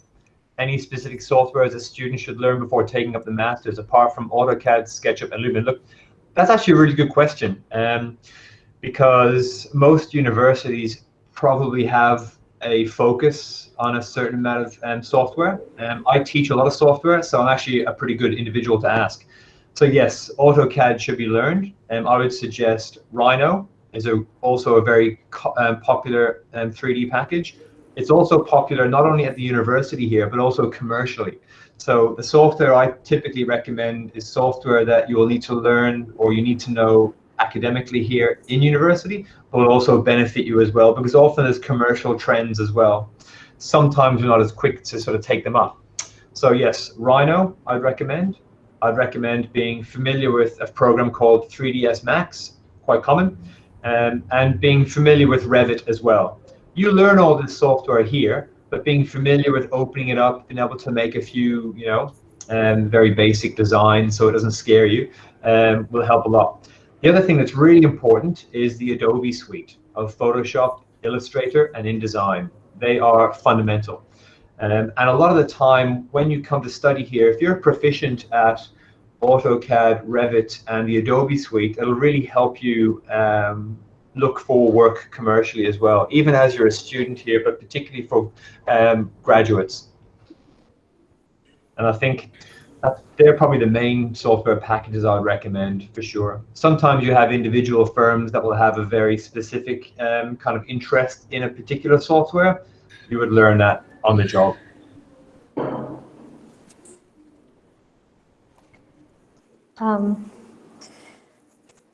Any specific softwares a student should learn before taking up the masters, apart from AutoCAD, SketchUp, and Lumen? Look, that's actually a really good question, because most universities probably have a focus on a certain amount of software. I teach a lot of software, so I'm actually a pretty good individual to ask. So yes, AutoCAD should be learned. I would suggest Rhino is also a very popular 3D package. It's also popular not only at the university here, but also commercially. So the software I typically recommend is software that you will need to learn or you need to know academically here in university, but will also benefit you as well, because often there's commercial trends as well. Sometimes you're not as quick to sort of take them up. So yes, Rhino I'd recommend. I'd recommend being familiar with a program called 3ds Max, quite common, and being familiar with Revit as well. You learn all this software here, but being familiar with opening it up, being able to make a few, very basic designs so it doesn't scare you, will help a lot. The other thing that's really important is the Adobe suite of Photoshop, Illustrator, and InDesign. They are fundamental. And a lot of the time when you come to study here, if you're proficient at AutoCAD, Revit, and the Adobe suite, it'll really help you look for work commercially as well, even as you're a student here, but particularly for graduates. And I think they're probably the main software packages I would recommend for sure. Sometimes you have individual firms that will have a very specific kind of interest in a particular software. You would learn that on the job.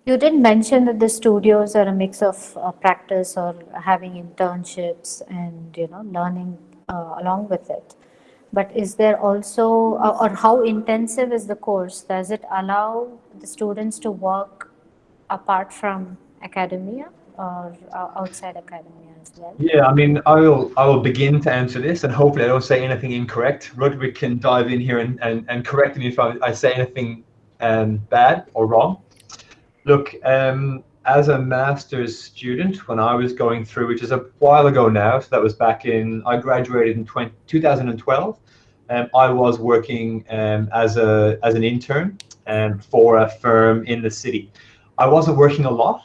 You did mention that the studios are a mix of practice or having internships and learning along with it. But is there also, or how intensive is the course? Does it allow the students to work apart from academia or outside academia as well? Yeah, I mean, I will begin to answer this, and hopefully I don't say anything incorrect. Ludwig can dive in here and correct me if I say anything bad or wrong. Look, as a master's student, when I was going through, which is a while ago now, so that was back in, I graduated in 2012. I was working as an intern for a firm in the city. I wasn't working a lot.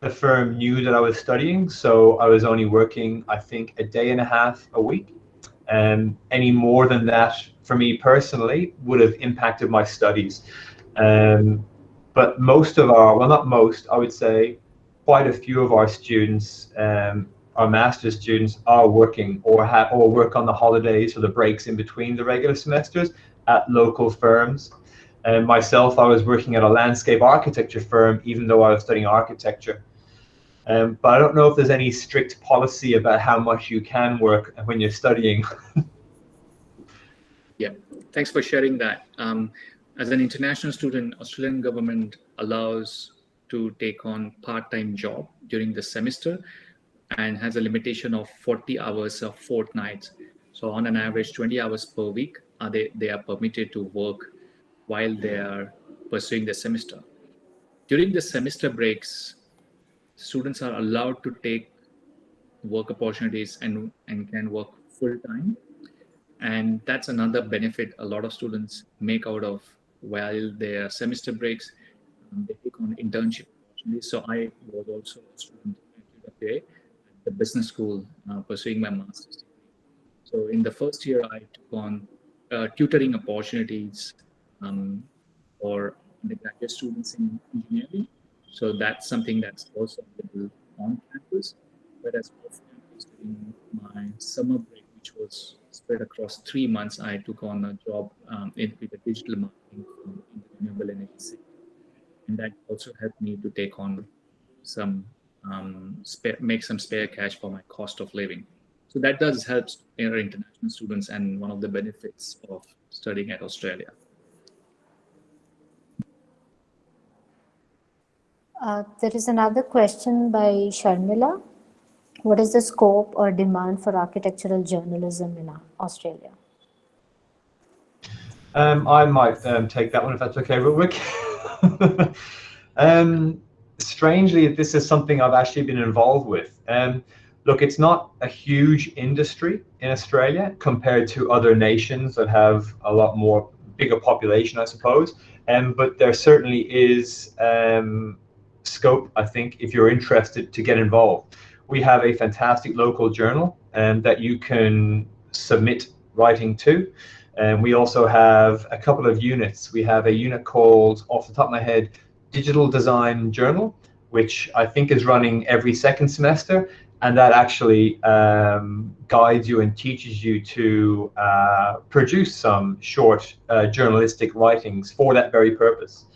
The firm knew that I was studying, so I was only working, I think, a day and a half a week. Any more than that, for me personally, would have impacted my studies. But most of our, well, not most, I would say quite a few of our students, our master's students, are working or work on the holidays or the breaks in between the regular semesters at local firms. And myself, I was working at a landscape architecture firm, even though I was studying architecture. But I don't know if there's any strict policy about how much you can work when you're studying. Yeah, thanks for sharing that. As an international student, Australian government allows to take on part-time job during the semester and has a limitation of 40 hours a fortnight. So on an average, 20 hours per week, they are permitted to work while they are pursuing the semester. During the semester breaks, students are allowed to take work opportunities and can work full-time. And that's another benefit a lot of students make out of while their semester breaks. They take on internship opportunities. So I was also a student at UWA, at the business school, pursuing my master's. So in the first year, I took on tutoring opportunities for undergraduate students in engineering. So that's something that's also available on campus. Whereas off campus, during my summer break, which was spread across 3 months, I took on a job with the digital marketing firm in the renewable energy sector. And that also helped me to take on some, make some spare cash for my cost of living. So that does help international students, and one of the benefits of studying at Australia. There is another question by Sharmila. What is the scope or demand for architectural journalism in Australia? I might take that one if that's okay, Ludwig. Strangely, this is something I've actually been involved with. Look, it's not a huge industry in Australia compared to other nations that have a lot more bigger population, I suppose. But there certainly is scope, I think, if you're interested to get involved. We have a fantastic local journal that you can submit writing to. And we also have a couple of units. We have a unit called, off the top of my head, Digital Design Journal, which I think is running every second semester. And that actually guides you and teaches you to produce some short journalistic writings for that very purpose.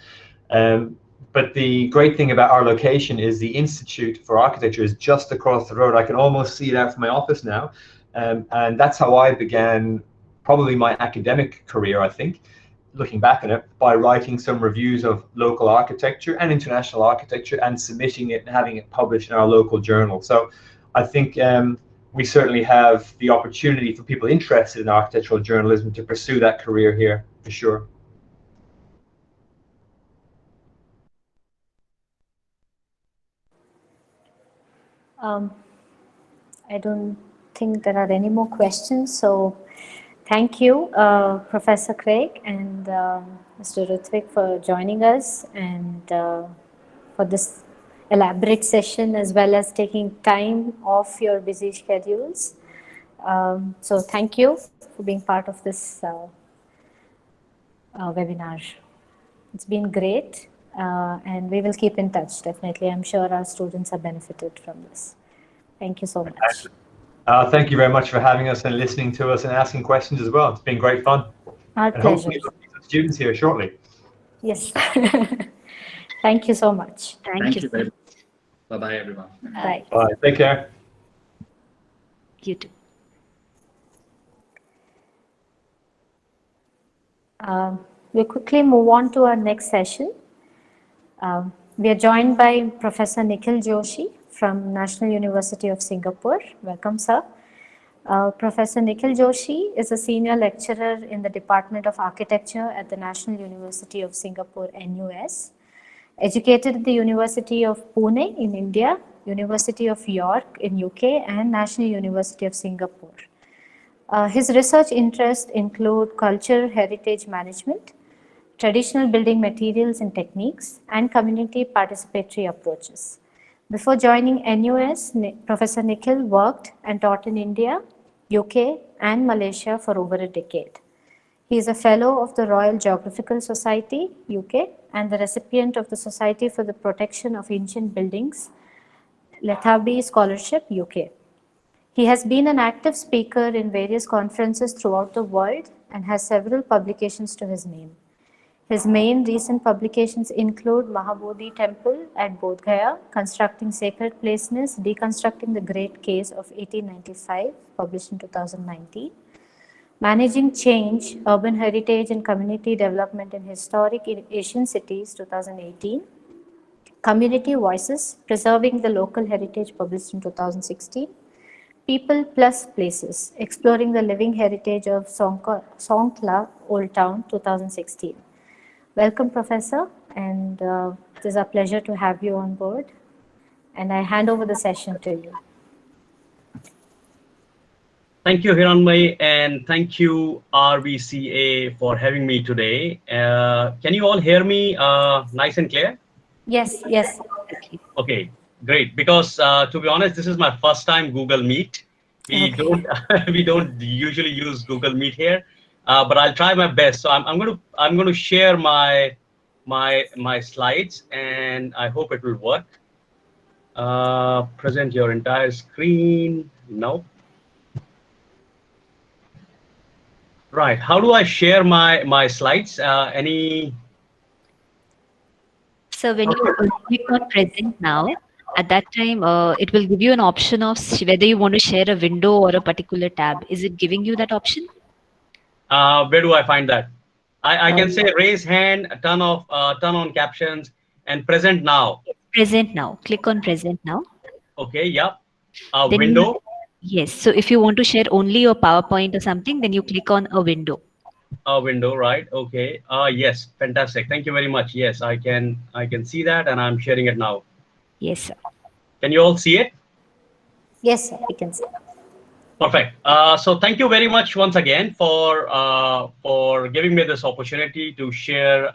But the great thing about our location is the Institute for Architecture is just across the road. I can almost see it out from my office now. And that's how I began probably my academic career, I think. looking back on it, by writing some reviews of local architecture and international architecture and submitting it and having it published in our local journal. So I think we certainly have the opportunity for people interested in architectural journalism to pursue that career here, for sure. I don't think there are any more questions. So thank you, Professor Craig and Mr. Ruthvik, for joining us and for this elaborate session, as well as taking time off your busy schedules. So thank you for being part of this webinar. It's been great, and we will keep in touch, definitely. I'm sure our students have benefited from this. Thank you so much. Thank you very much for having us and listening to us and asking questions as well. It's been great fun. Our and pleasure. Hopefully we'll see some students here shortly. Yes. Thank you so much. Thank you very much. Bye-bye, everyone. Bye. Bye. Take care. You too. We'll quickly move on to our next session. We are joined by Professor Nikhil Joshi from National University of Singapore. Welcome, sir. Professor Nikhil Joshi is a senior lecturer in the Department of Architecture at the National University of Singapore, NUS. Educated at the University of Pune in India, University of York in UK, and National University of Singapore. His research interests include culture heritage management, traditional building materials and techniques, and community participatory approaches. Before joining NUS, Professor Nikhil worked and taught in India, UK, and Malaysia for over a decade. He is a fellow of the Royal Geographical Society, UK, and the recipient of the Society for the Protection of Ancient Buildings, Lethaby Scholarship, UK. He has been an active speaker in various conferences throughout the world and has several publications to his name. His main recent publications include Mahabodhi Temple at Bodh Gaya, Constructing Sacred Places, Deconstructing the Great Case of 1895, published in 2019, Managing Change, Urban Heritage and Community Development in Historic Asian Cities, 2018, Community Voices, Preserving the Local Heritage, published in 2016, People Plus Places, Exploring the Living Heritage of Songkhla Old Town, 2016. Welcome, Professor, and it is a pleasure to have you on board. And I hand over the session to you. Thank you, Hiranmai, and thank you, RVCA, for having me today. Can you all hear me nice and clear? Yes, yes. Okay, great. Because to be honest, this is my first time Google Meet. We don't usually use Google Meet here, but I'll try my best. So I'm going to share my slides, and I hope it will work. Present your entire screen. No. Right. How do I share my slides? Any? So when you click on present now, at that time, it will give you an option of whether you want to share a window or a particular tab. Is it giving you that option? Where do I find that? I can say raise hand, turn on captions, and present now. Present now. Click on present now. Okay. Yeah. Then Window. Yes. So if you want to share only your PowerPoint or something, then you click on a window. A window, right? Okay. Yes. Fantastic. Thank you very much. Yes, I can see that, and I'm sharing it now. Yes, sir. Can you all see it? Yes, sir, we can see. Perfect. So thank you very much once again for giving me this opportunity to share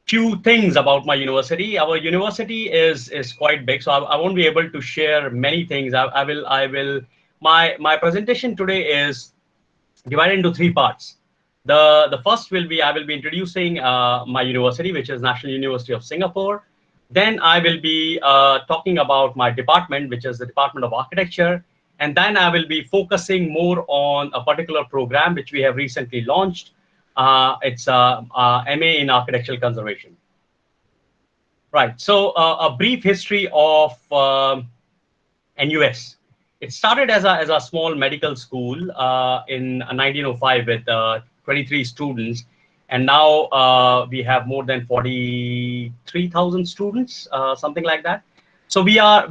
few things about my university. Our university is quite big, so I won't be able to share many things. I will. My presentation today is divided into three parts. The first will be I will be introducing my university, which is National University of Singapore. Then I will be talking about my department, which is the Department of Architecture. And then I will be focusing more on a particular program which we have recently launched. It's MA in Architectural Conservation. Right. So a brief history of NUS. It started as a small medical school in 1905 with 23 students, and now we have more than 43,000 students, something like that. So we are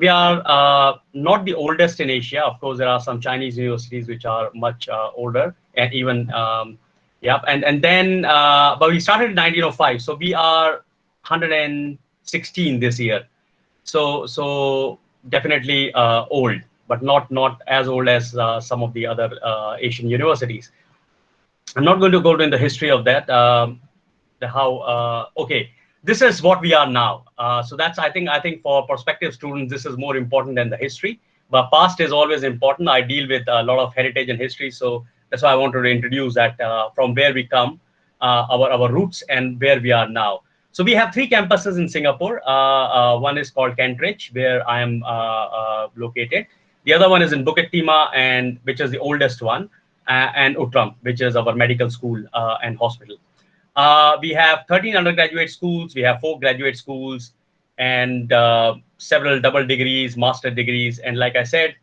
not the oldest in Asia. Of course, there are some Chinese universities which are much older, and even yeah. And then but we started in 1905, so we are 116 this year. So definitely old, but not as old as some of the other Asian universities. I'm not going to go into the history of that. Okay, this is what we are now. So that's I think for prospective students this is more important than the history. But past is always important. I deal with a lot of heritage and history, so that's why I wanted to introduce that from where we come, our roots, and where we are now. So we have 3 campuses in Singapore. One is called Kentridge, where I am located. The other one is in Bukit Timah, and which is the oldest one, and Outram, which is our medical school and hospital. We have 13 undergraduate schools. We have 4 graduate schools, and several double degrees, master degrees. And like I said,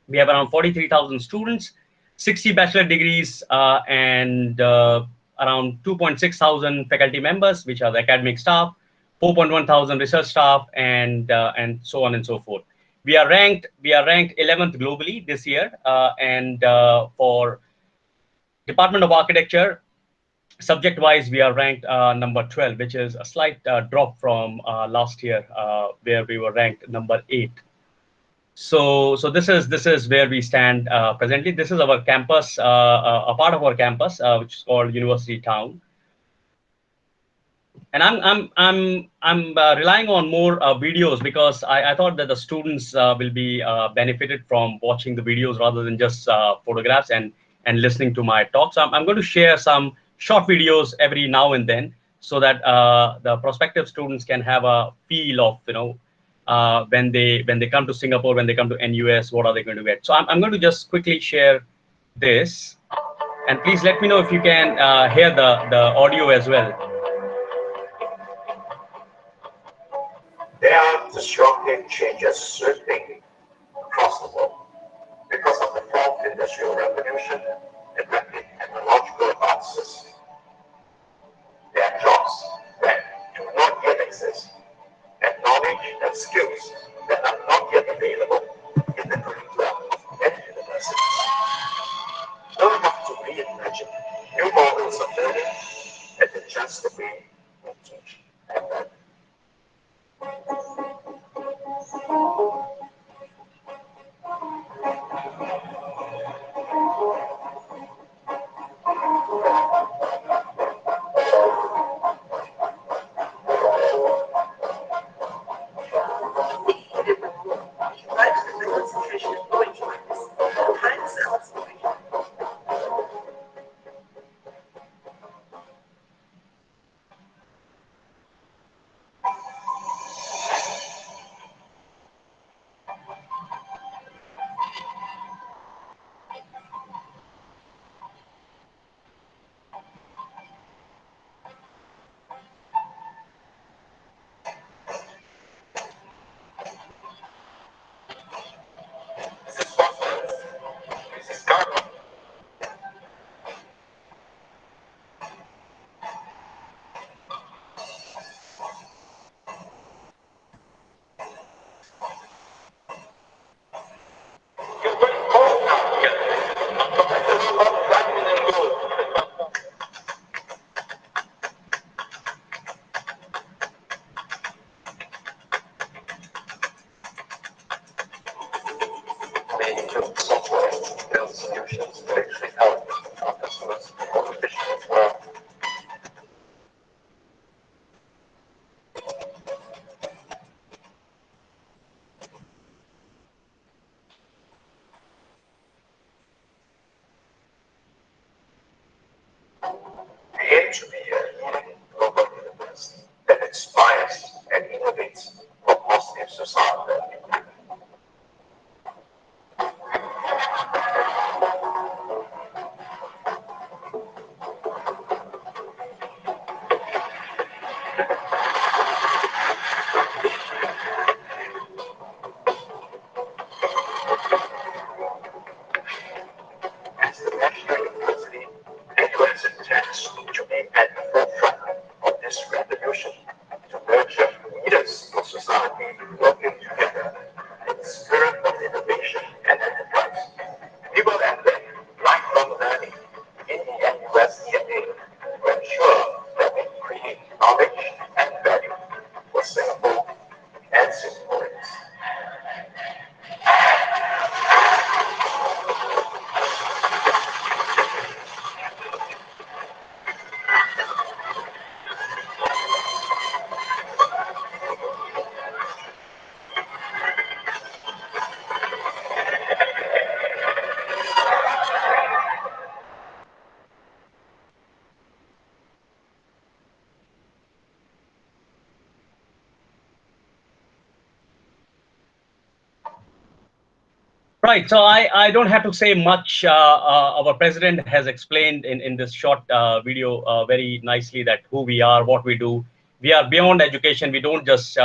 we have around 43,000 students, 60 bachelor degrees, and around 2.6 thousand faculty members, which are the academic staff, 4.1 thousand research staff, and so on and so forth. We are ranked 11th globally this year, and for Department of Architecture, subject wise, we are ranked number 12, which is a slight drop from last year, where we were ranked number 8. So this is where we stand presently. This is our campus, a part of our campus, which is called University Town. And I'm relying on more videos, because I thought that the students will be benefited from watching the videos rather than just photographs and listening to my talk. So I'm going to share some short videos every now and then, so that the prospective students can have a feel of, when they come to Singapore, when they come to NUS, what are they going to get. So I'm going to just quickly share this, and please let me know if you can hear the audio as well. There are disruptive changes sweeping across the world because of the fourth industrial revolution and rapid technological advances. There are jobs that do not yet exist, and knowledge and skills that are not yet available in the curriculum of many universities. We'll have to reimagine new models of learning and adjust the way we teach and learn. Software build solutions that actually help our customers be more efficient as well. We aim to be a leading global university that inspires and innovates for positive societal impact. Right. So I don't have to say much. Our president has explained in this short video very nicely that who we are, what we do. We are beyond education. We don't just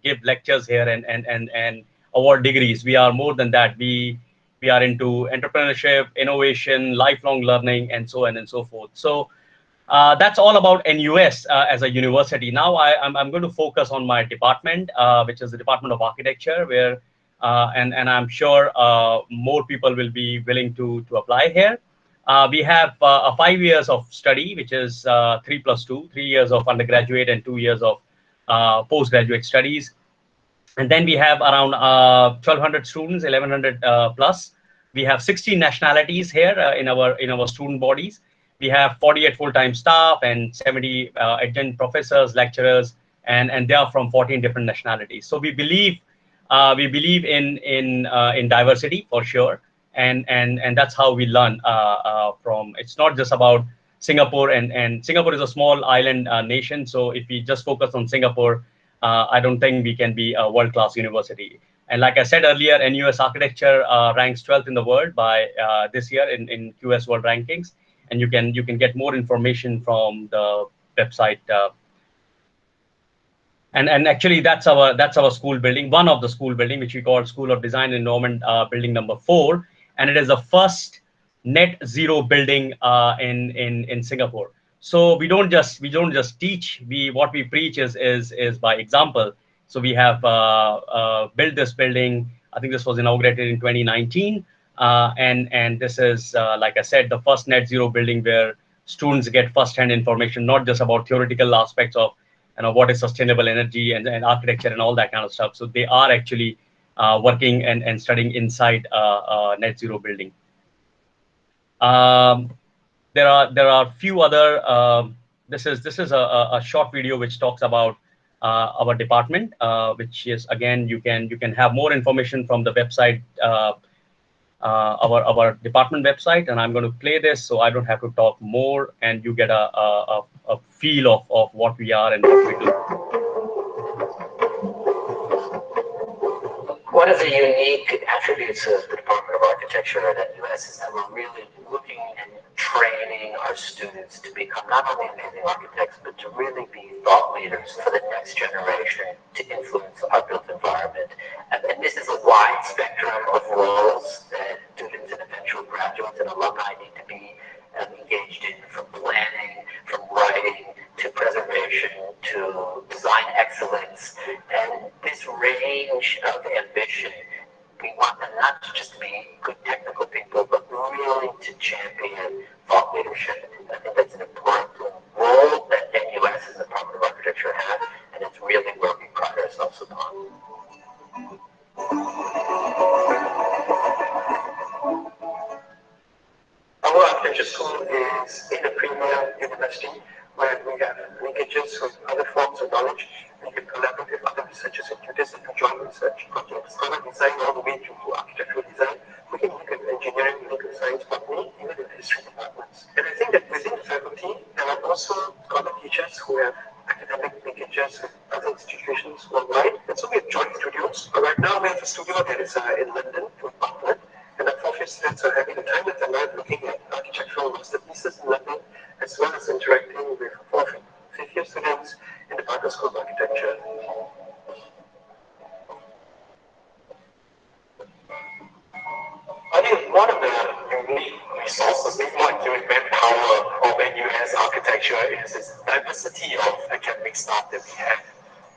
give lectures here and award degrees. We are more than that. We are into entrepreneurship, innovation, lifelong learning, and so on and so forth. So that's all about NUS as a university. Now I'm going to focus on my department, which is the Department of Architecture, where and I'm sure more people will be willing to apply here. We have a 5 years of study, which is 3+2, 3 years of undergraduate and 2 years of postgraduate studies. And then we have around 1,200 students, 1,100 plus. We have 16 nationalities here in our student bodies. We have 48 full-time staff and 70 adjunct professors, lecturers, and they are from 14 different nationalities. So we believe in diversity for sure, and that's how we learn from. It's not just about Singapore, and Singapore is a small island nation. So if we just focus on Singapore, I don't think we can be a world-class university. And like I said earlier, NUS architecture ranks 12th in the world by this year in QS World Rankings, and you can get more information from the website. And actually, that's our school building, one of the school building, which we call School of Design and Environment, building number 4, and it is the first net zero building in Singapore. So we don't just teach. What we preach is by example. So we have built this building. I think this was inaugurated in 2019, and this is like I said, the first net zero building where students get first-hand information, not just about theoretical aspects of what is sustainable energy and architecture and all that kind of stuff. So they are actually working and studying inside net zero building. There are few other. This is a short video which talks about our department, which is, again, you can have more information from the website, our department website, and I'm going to play this so I don't have to talk more, and you get a feel of what we are and what we do. One of the unique attributes of the Department of Architecture at NUS is that we're really looking and training our students to become not only amazing architects, but to really be thought leaders for the next generation to influence our built environment. And this is a wide spectrum of roles that students and eventual graduates and alumni need to be engaged in, from planning, from writing, to preservation, to design excellence. And this range of ambition, we want them not to just be good technical people, but really to champion thought leadership. I think that's an important role that NUS as the Department of Architecture has, and it's really where we pride ourselves upon. Our architecture school is in a premier university where we have linkages with other forms of knowledge. We can collaborate with other researchers and tutors and joint research projects, product design all the way to architectural design. We can look at engineering, we look at science, botany, even at history departments. And I think that within the faculty, there are also other teachers who have academic linkages with other institutions worldwide. And so we have joint studios. Right now we have a studio that is in London with Partner. And our 4th year students are having a time at the lab looking at architectural masterpieces in London, as well as interacting with 4th and 5th year students in the Partner School of Architecture. I think one of the unique resources, if not the manpower of NUS architecture, is this diversity of academic staff that we have.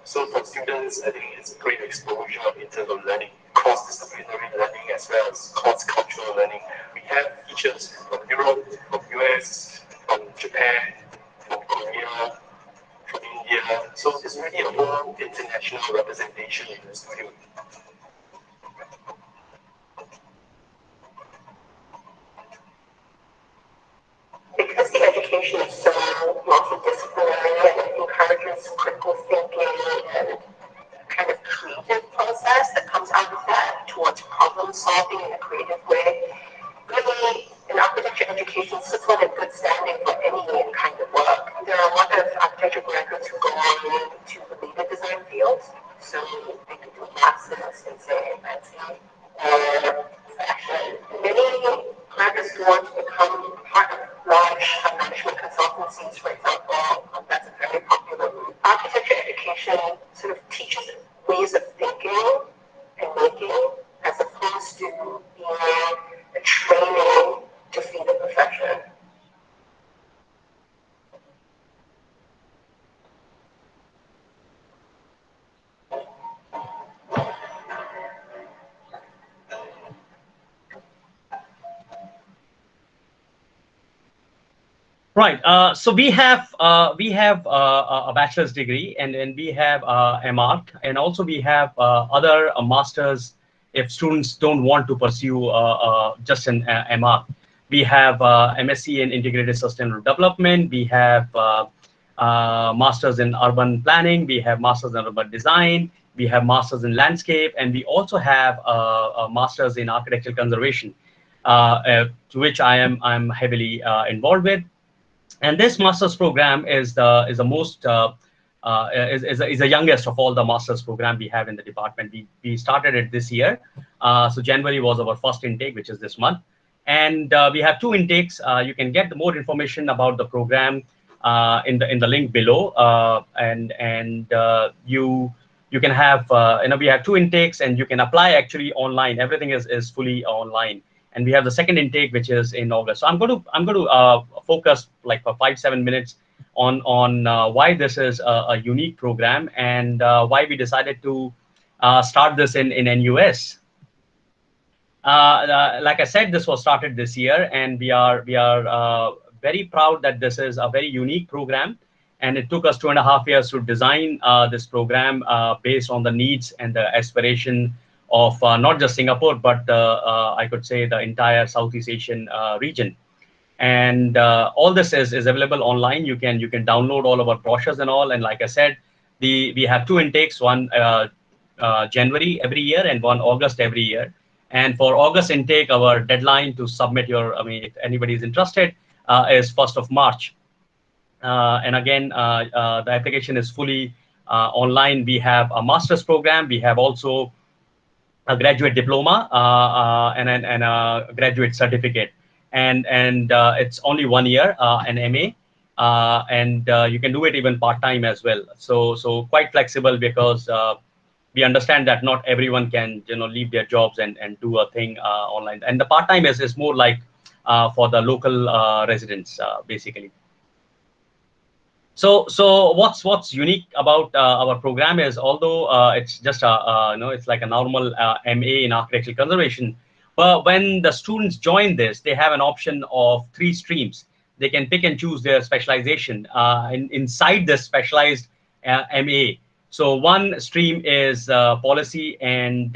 So for students, I think it's great exposure in terms of learning, cross-disciplinary learning, as well as cross-cultural learning. We have teachers from Europe, from US, from Japan, from Korea, from India. So it's really a whole international representation in the studio. Because the education is so multidisciplinary and it encourages critical thinking and kind of creative process that comes out of that towards problem solving in a creative way. Really, an architecture education is put in good standing for any kind of work. There are a lot of architecture graduates who go on to lead the design field, so they can do masters in, say, landscape or Right. So we have a bachelor's degree, and we have MArch, and also we have other masters if students don't want to pursue just an MArch. We have MSc in Integrated Sustainable Development. We have masters in urban planning. We have masters in urban design. We have masters in landscape, and we also have a masters in architectural conservation, to which I'm heavily involved with. And this master's program is the most is the youngest of all the master's program we have in the department. We started it this year, so January was our first intake, which is this month, and we have two intakes. You can get more information about the program in the link below, and you can have we have two intakes, and you can apply actually online. Everything is fully online. And we have the second intake, which is in August. So I'm going to focus like for 5-7 minutes on why this is a unique program, and why we decided to start this in NUS. Like I said, this was started this year, and we are very proud that this is a very unique program. And it took us 2.5 years to design this program based on the needs and the aspiration of not just Singapore, but I could say the entire Southeast Asian region. And all this is available online. You can download all of our brochures and all. And like I said, we have two intakes, one January every year and one August every year. And for August intake, our deadline to submit your, if anybody is interested, is 1st of March. And again, the application is fully online. We have a master's program. We have also a graduate diploma and a graduate certificate, and it's only 1 year, an MA, and you can do it even part-time as well. So quite flexible, because we understand that not everyone can leave their jobs and do a thing online. And the part-time is more like for the local residents, basically. So what's unique about our program is, although it's just it's like a normal MA in architectural conservation, but when the students join this, they have an option of 3 streams. They can pick and choose their specialization inside this specialized MA. So one stream is policy and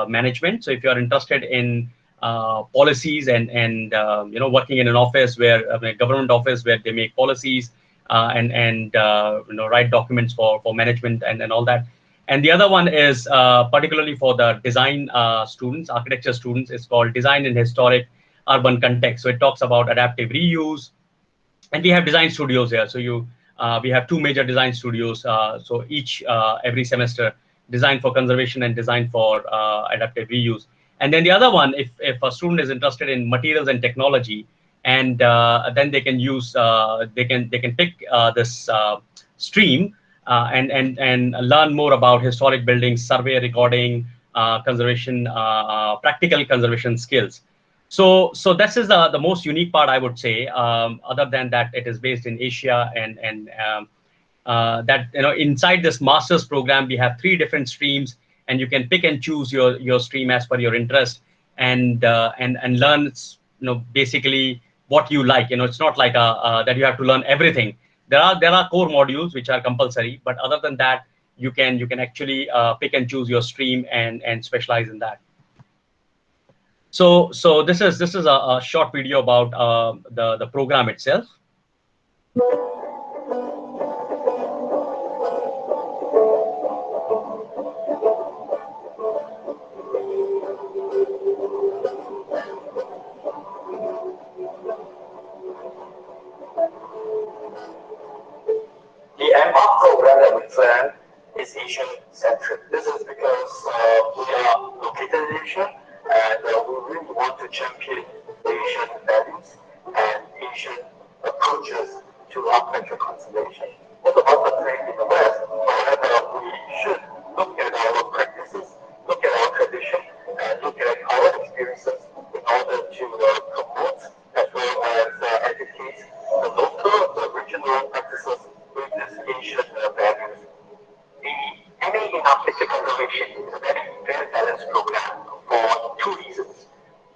management. So if you are interested in policies and working in an office where a government office where they make policies, and write documents for management and all that. And the other one is particularly for the design students, architecture students. It's called Design in Historic Urban Context. So it talks about adaptive reuse, and we have design studios here. So we have 2 major design studios. So each every semester, design for conservation and design for adaptive reuse. And then the other one, if a student is interested in materials and technology, and then they can use they can pick this stream and learn more about historic buildings, survey, recording, conservation, practical conservation skills. So this is the most unique part, I would say. Other than that, it is based in Asia, and that inside this master's program we have 3 different streams, and you can pick and choose your stream as per your interest, and learn basically what you like. It's not like that you have to learn everything. There are core modules which are compulsory, but other than that, you can actually pick and choose your stream and specialize in that. So this is a short video about the program itself. The MArch program that we plan is Asian-centric. This is because we are located in Asia, and we really want to champion Asian values and Asian approaches to architecture conservation. Most of us are trained in the West, however, we should look at our practices, look at our tradition, and look at our experiences in order to promote as well as educate the local, the regional practices with this Asian values. The MA in architecture conservation is a very balanced program for 2 reasons.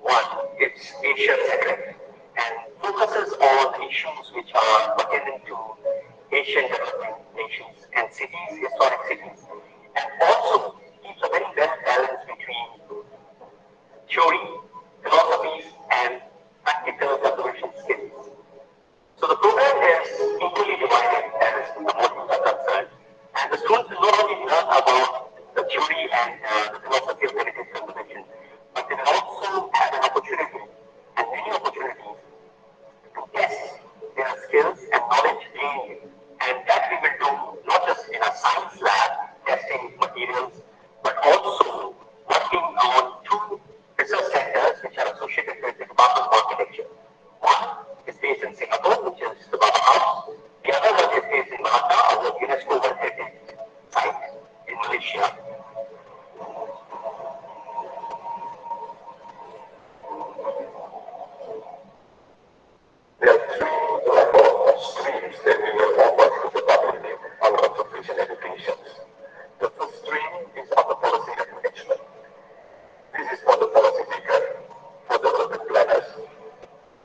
One, it's Asia-centric and focuses on issues which are theory, philosophies, and practical conservation skills. So the program is equally divided as the modules are concerned, and the students will not only learn about the theory and the philosophy of heritage conservation, but they will also have an opportunity and many opportunities to test their skills and knowledge gained, and that we will do not just in a science lab testing materials, but also working on two research centers which are associated with the Department of Architecture. One is based in Singapore, which is the Baba House. The other one is based in Malacca, our UNESCO World Heritage Site in Malaysia. There are three streams that we will offer to the public on conservation educations. The first stream is on the policy management. This is for the policy maker, for the urban planners,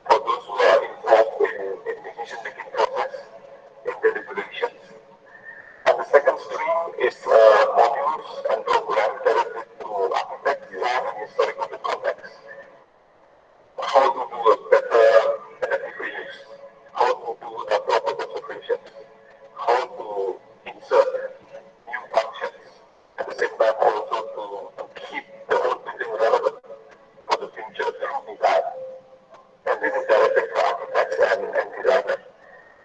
for those who are involved in decision-making process, in the deliberations. And the second stream is modules and programs directed to architects, design, and historical context. How to do a better energy reuse, how to do a proper conservation, how to insert new functions, at the same time also to keep the whole building relevant for the future through design. And this is directed for architects and designers.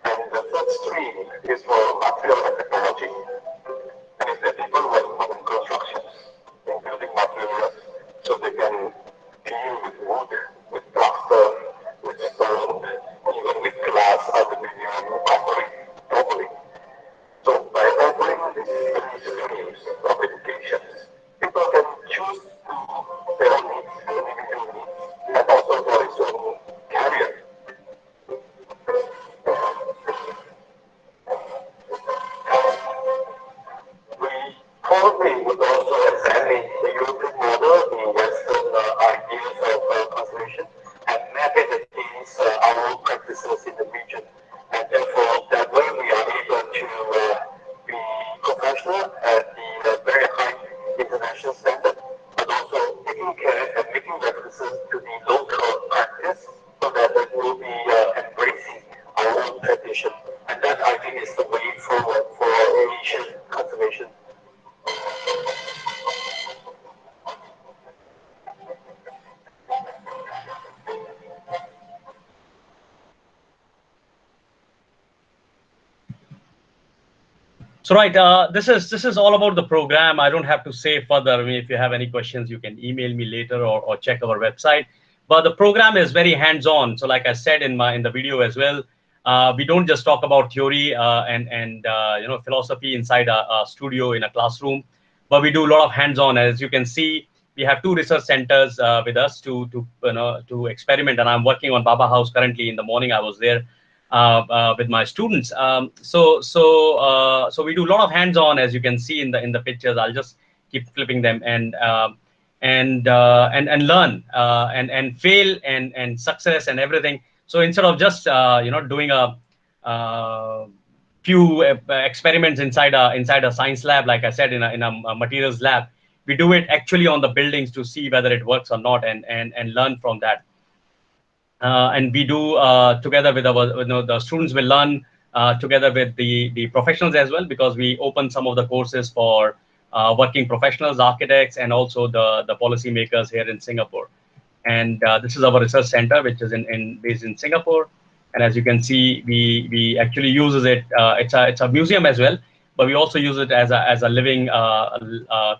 And the third stream is for material and technology. And it's the people working in constructions, in building materials, so they can deal with wood, with plaster, with stone, even with glass, aluminium, concrete, properly. So by offering these three streams of education, people can choose their own needs, their individual needs, and also for its own career. We probably would also examine the European model, the Western ideas of conservation, and map it against our own practices in the region. And therefore, that way we are able to be professional at the very high international standard, but also taking care and making references to the local practice so that it will be embracing our own tradition. And that, I think, is the way forward for Asian conservation. So right, this is all about the program. I don't have to say further. I mean, if you have any questions, you can email me later or check our website. But the program is very hands-on. So like I said in the video as well, we don't just talk about theory and philosophy inside a studio in a classroom, but we do a lot of hands-on. As you can see, we have two research centers with us to experiment. And I'm working on Baba House currently. In the morning, I was there with my students. So we do a lot of hands-on, as you can see in the pictures. I'll just keep flipping them and learn and fail and success and everything. So instead of just doing a few experiments inside a science lab, like I said, in a materials lab, we do it actually on the buildings to see whether it works or not and learn from that. And we do together with our, the students will learn together with the professionals as well, because we open some of the courses for working professionals, architects, and also the policy makers here in Singapore. And this is our research center, which is based in Singapore. And as you can see, we actually uses it. It's a museum as well, but we also use it as a living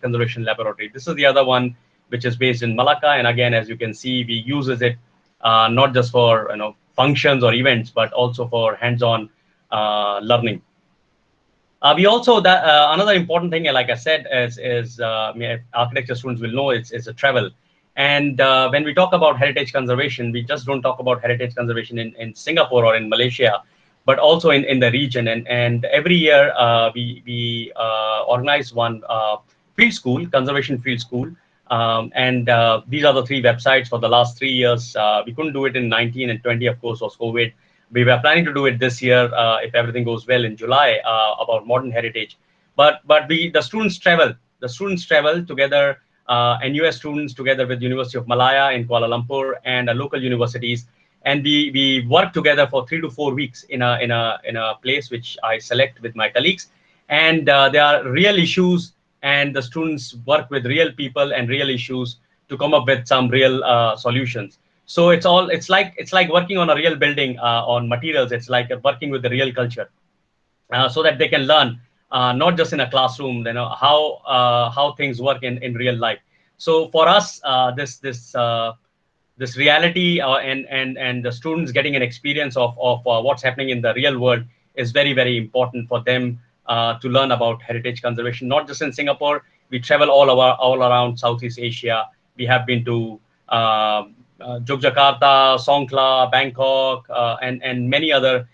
conservation laboratory. This is the other one, which is based in Malacca. And again, as you can see, we uses it not just for functions or events, but also for hands-on learning. We also another important thing, like I said, is architecture students will know it's a travel. And when we talk about heritage conservation, we just don't talk about heritage conservation in Singapore or in Malaysia, but also in the region. And every year we organize one field school, conservation field school. These are the three websites for the last 3 years. We couldn't do it in 19 and 20, of course, was COVID. We were planning to do it this year, if everything goes well, in July, about modern heritage. But the students travel. The students travel together and US students together with University of Malaya in Kuala Lumpur and local universities. And we work together for 3 to 4 weeks in a place which I select with my colleagues. And there are real issues, and the students work with real people and real issues to come up with some real solutions. So it's like working on a real building on materials. It's like working with the real culture, so that they can learn not just in a classroom, how things work in real life. So for us, this reality and the students getting an experience of what's happening in the real world is very, very important for them to learn about heritage conservation. Not just in Singapore, we travel all around Southeast Asia. We have been to Yogyakarta, Songkhla, Bangkok, and many other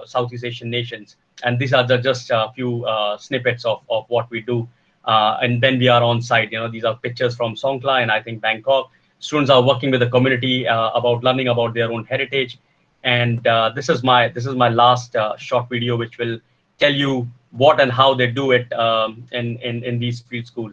Southeast Asian nations. And these are just a few snippets of what we do. And then we are on site. These are pictures from Songkhla and I think Bangkok. Students are working with the community about learning about their own heritage. And this is my last short video, which will tell you what and how they do it in these field schools.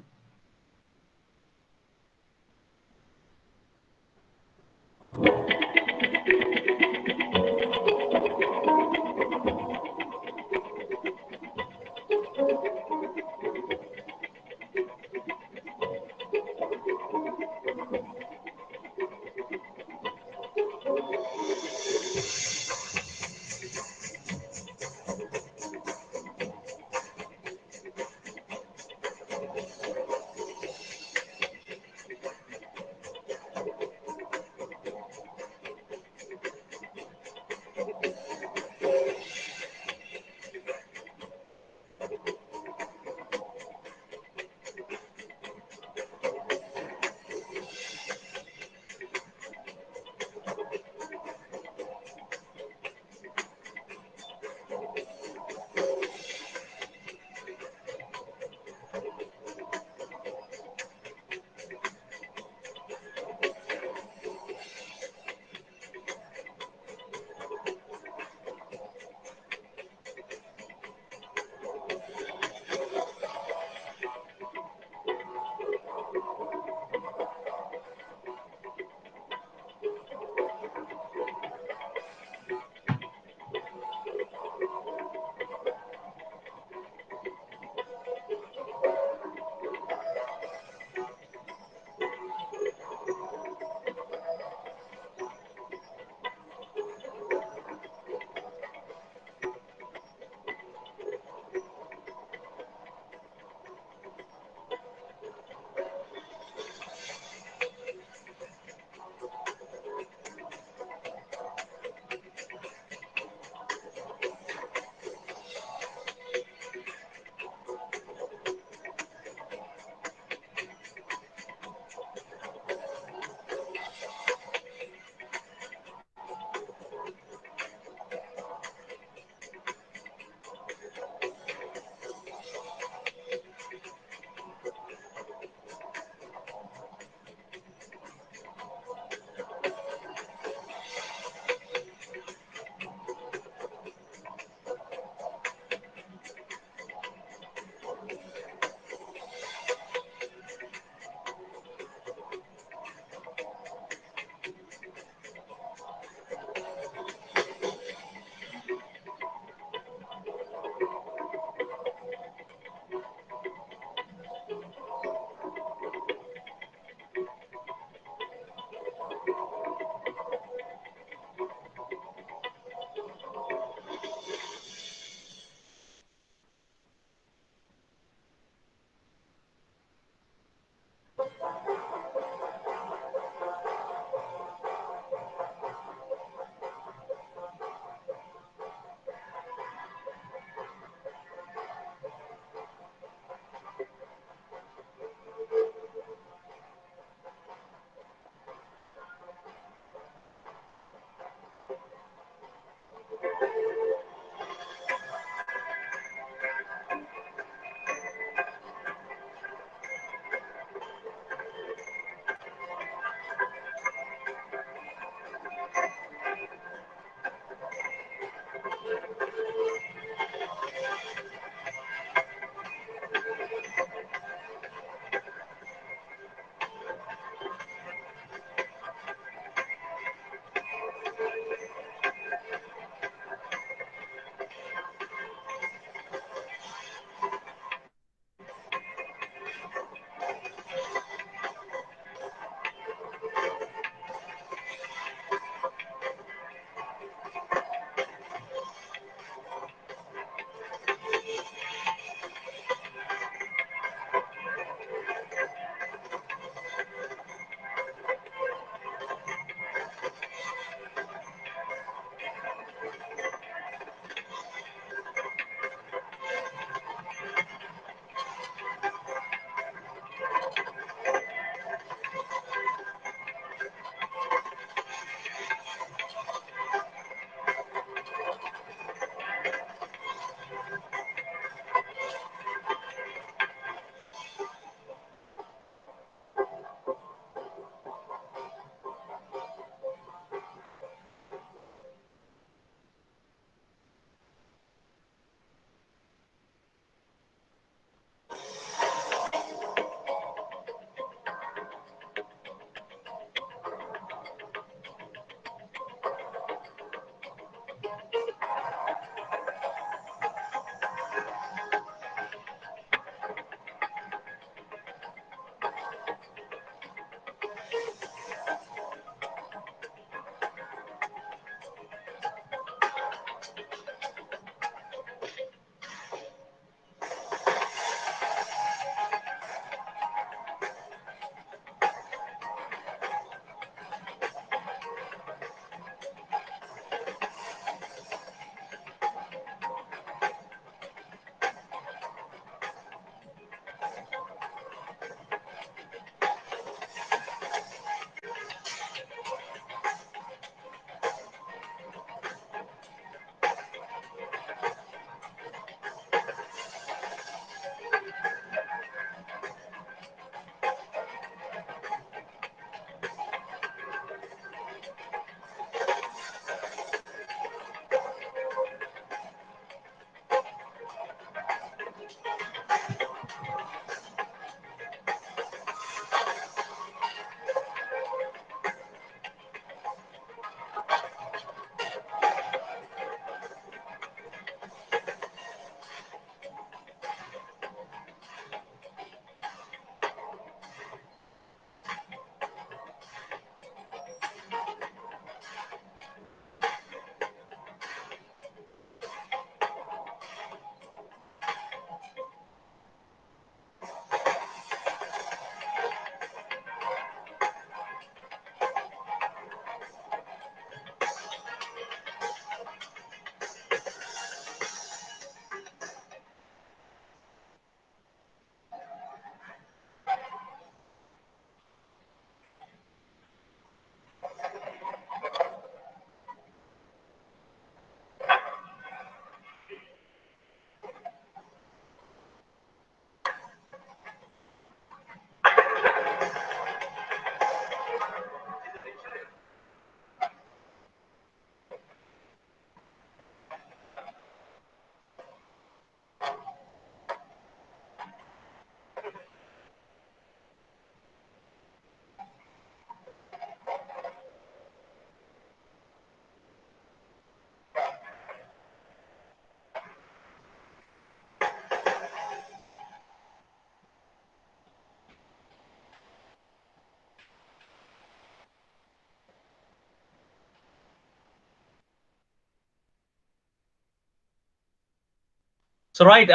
So right,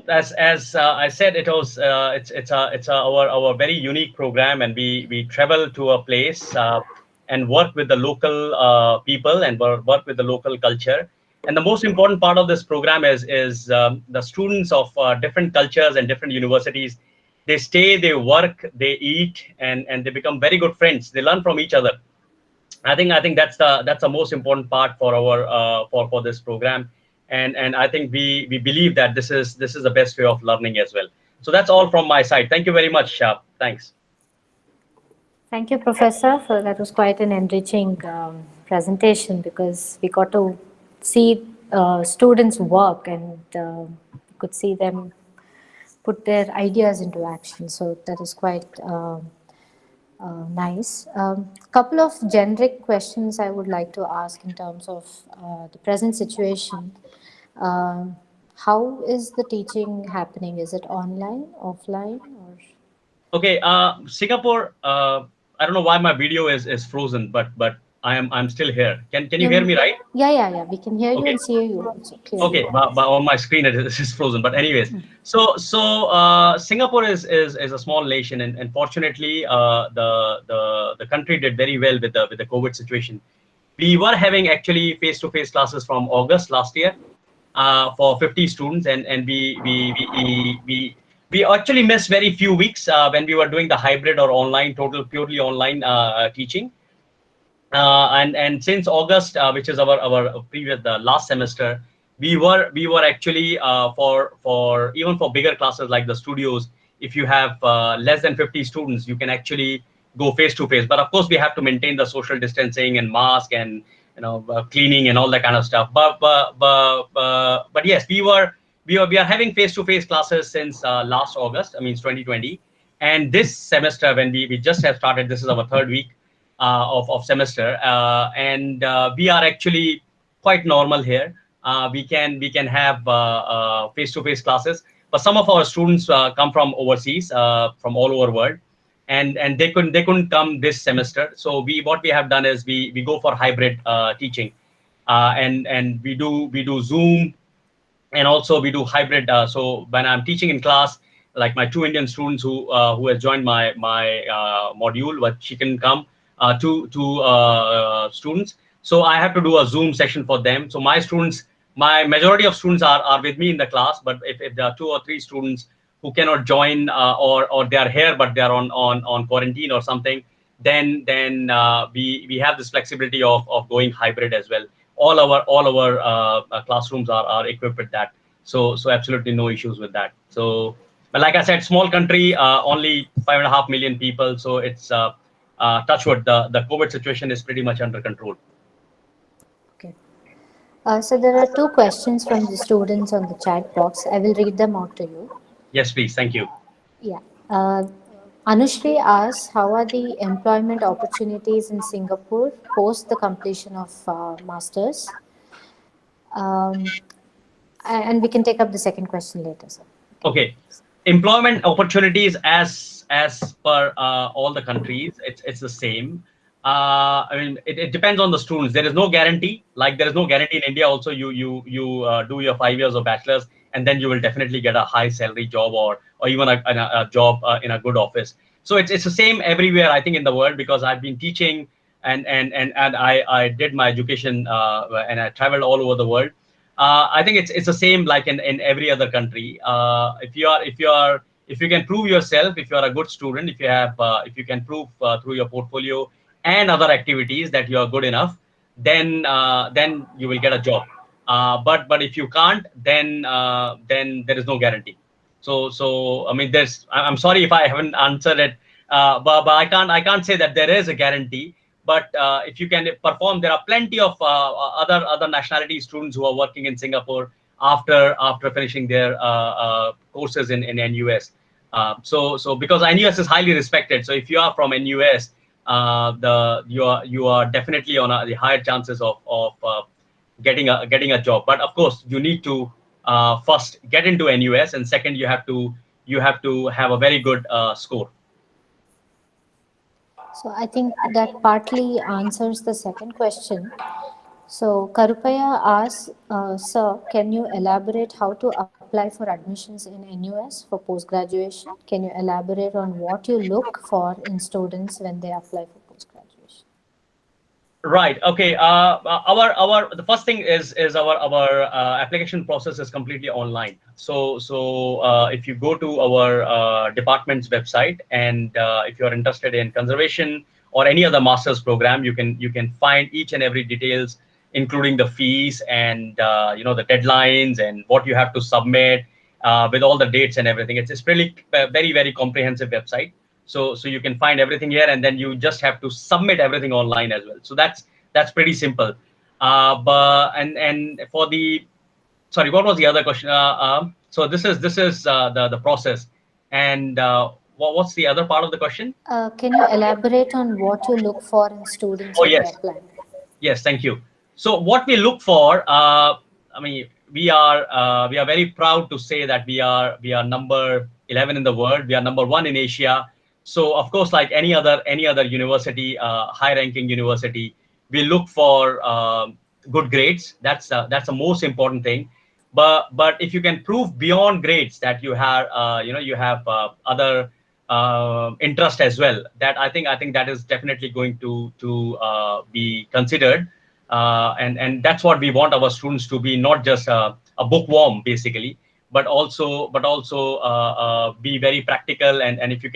as I said, it's our very unique program, and we travel to a place and work with the local people and work with the local culture. And the most important part of this program is the students of different cultures and different universities. They stay, they work, they eat, and they become very good friends. They learn from each other. I think that's the most important part for our for this program, and I think we believe that this is the best way of learning as well. So that's all from my side. Thank you very much. Thanks. Thank you, Professor. For that was quite an enriching presentation because we got to see students work and could see them put their ideas into action. So that is quite nice. Couple of generic questions I would like to ask in terms of the present situation. How is the teaching happening? Is it online, offline, or? Okay, Singapore. I don't know why my video is frozen, but I'm still here. Can you hear me right? Yeah. We can hear you Okay. and see you also clearly. Okay, but on my screen it is frozen. But anyways, so Singapore is a small nation, and fortunately, the country did very well with the COVID situation. We were having actually face-to-face classes from August last year for 50 students, and we actually missed very few weeks when we were doing the hybrid or online, purely online teaching. And since August, which is our previous the last semester, we were actually for even for bigger classes like the studios. If you have less than 50 students, you can actually go face to face. But of course, we have to maintain the social distancing and mask and cleaning and all that kind of stuff. But yes, we are having face to face classes since last August. I mean, it's 2020, and this semester when we just have started, this is our third week of semester, and we are actually quite normal here. We can have face-to-face classes, but some of our students come from overseas, from all over world, and they couldn't come this semester. So what we have done is we go for hybrid teaching, and we do Zoom, and also we do hybrid. So when I'm teaching in class, like my two Indian students who has joined my module, but she can come to students. So I have to do a Zoom session for them. So my majority of students are with me in the class. But if there are two or three students who cannot join, or they are here but they are on quarantine or something, then we have this flexibility of going hybrid as well. All our classrooms are equipped with that, so absolutely no issues with that. So, but like I said, small country, only 5.5 million people, so it's touch wood, the COVID situation is pretty much under control. Okay. So there are two questions from the students on the chat box. I will read them out to you. Yes, please. Thank you. Yeah. Anushri asks, how are the employment opportunities in Singapore post the completion of masters? And we can take up the second question later. So. Okay, employment opportunities as per all the countries, it's the same. I mean, it depends on the students. There is no guarantee. Like there is no guarantee in India. Also, you do your 5 years of bachelor's, and then you will definitely get a high salary job, or even a job in a good office. So it's the same everywhere, I think, in the world, because I've been teaching, and I did my education, and I traveled all over the world. I think it's the same like in every other country. If you can prove yourself, if you are a good student, if you can prove through your portfolio and other activities that you are good enough, then you will get a job. But if you can't, then there is no guarantee. So I mean, I'm sorry if I haven't answered it, but I can't say that there is a guarantee. But if you can perform, there are plenty of other nationality students who are working in Singapore after finishing their courses in NUS. So because NUS is highly respected, so if you are from NUS, you are definitely on the higher chances of getting a job. But of course, you need to first get into NUS, and second, you have to have a very good score. So I think that partly answers the second question. So Karupaya asks, sir, can you elaborate how to apply apply for admissions in NUS for post-graduation. Can you elaborate on what you look for in students when they apply for post-graduation? Right. Okay. The first thing is our application process is completely online. So if you go to our department's website, and if you are interested in conservation or any other master's program, you can find each and every details, including the fees and the deadlines and what you have to submit with all the dates and everything. It's really very comprehensive website. So you can find everything here, and then you just have to submit everything online as well. So that's pretty simple. But and for the, sorry, what was the other question? So this is the process, and what's the other part of the question? Can you elaborate on what you look for in students Oh when they yes. apply? Yes, thank you. So what we look for, I mean, we are very proud to say that we are number 11 in the world. We are number 1 in Asia. So of course, like any other university, high-ranking university, we look for good grades. That's the most important thing. But if you can prove beyond grades that you have you have other interest as well, that I think that is definitely going to be considered, and that's what we want our students to be, not just a bookworm basically, but also be very practical, and if you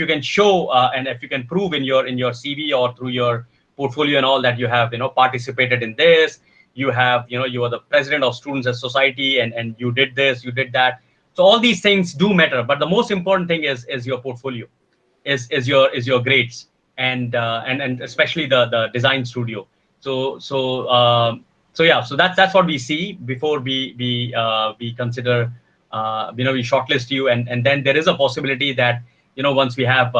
can show and if you can prove in your CV or through your portfolio and all that you have participated in this, you have you are the president of Students as Society, and you did this, you did that. So all these things do matter, but the most important thing is your portfolio, is your grades, and especially the design studio. So yeah, so that's what we see before we consider we shortlist you, and then there is a possibility that once we have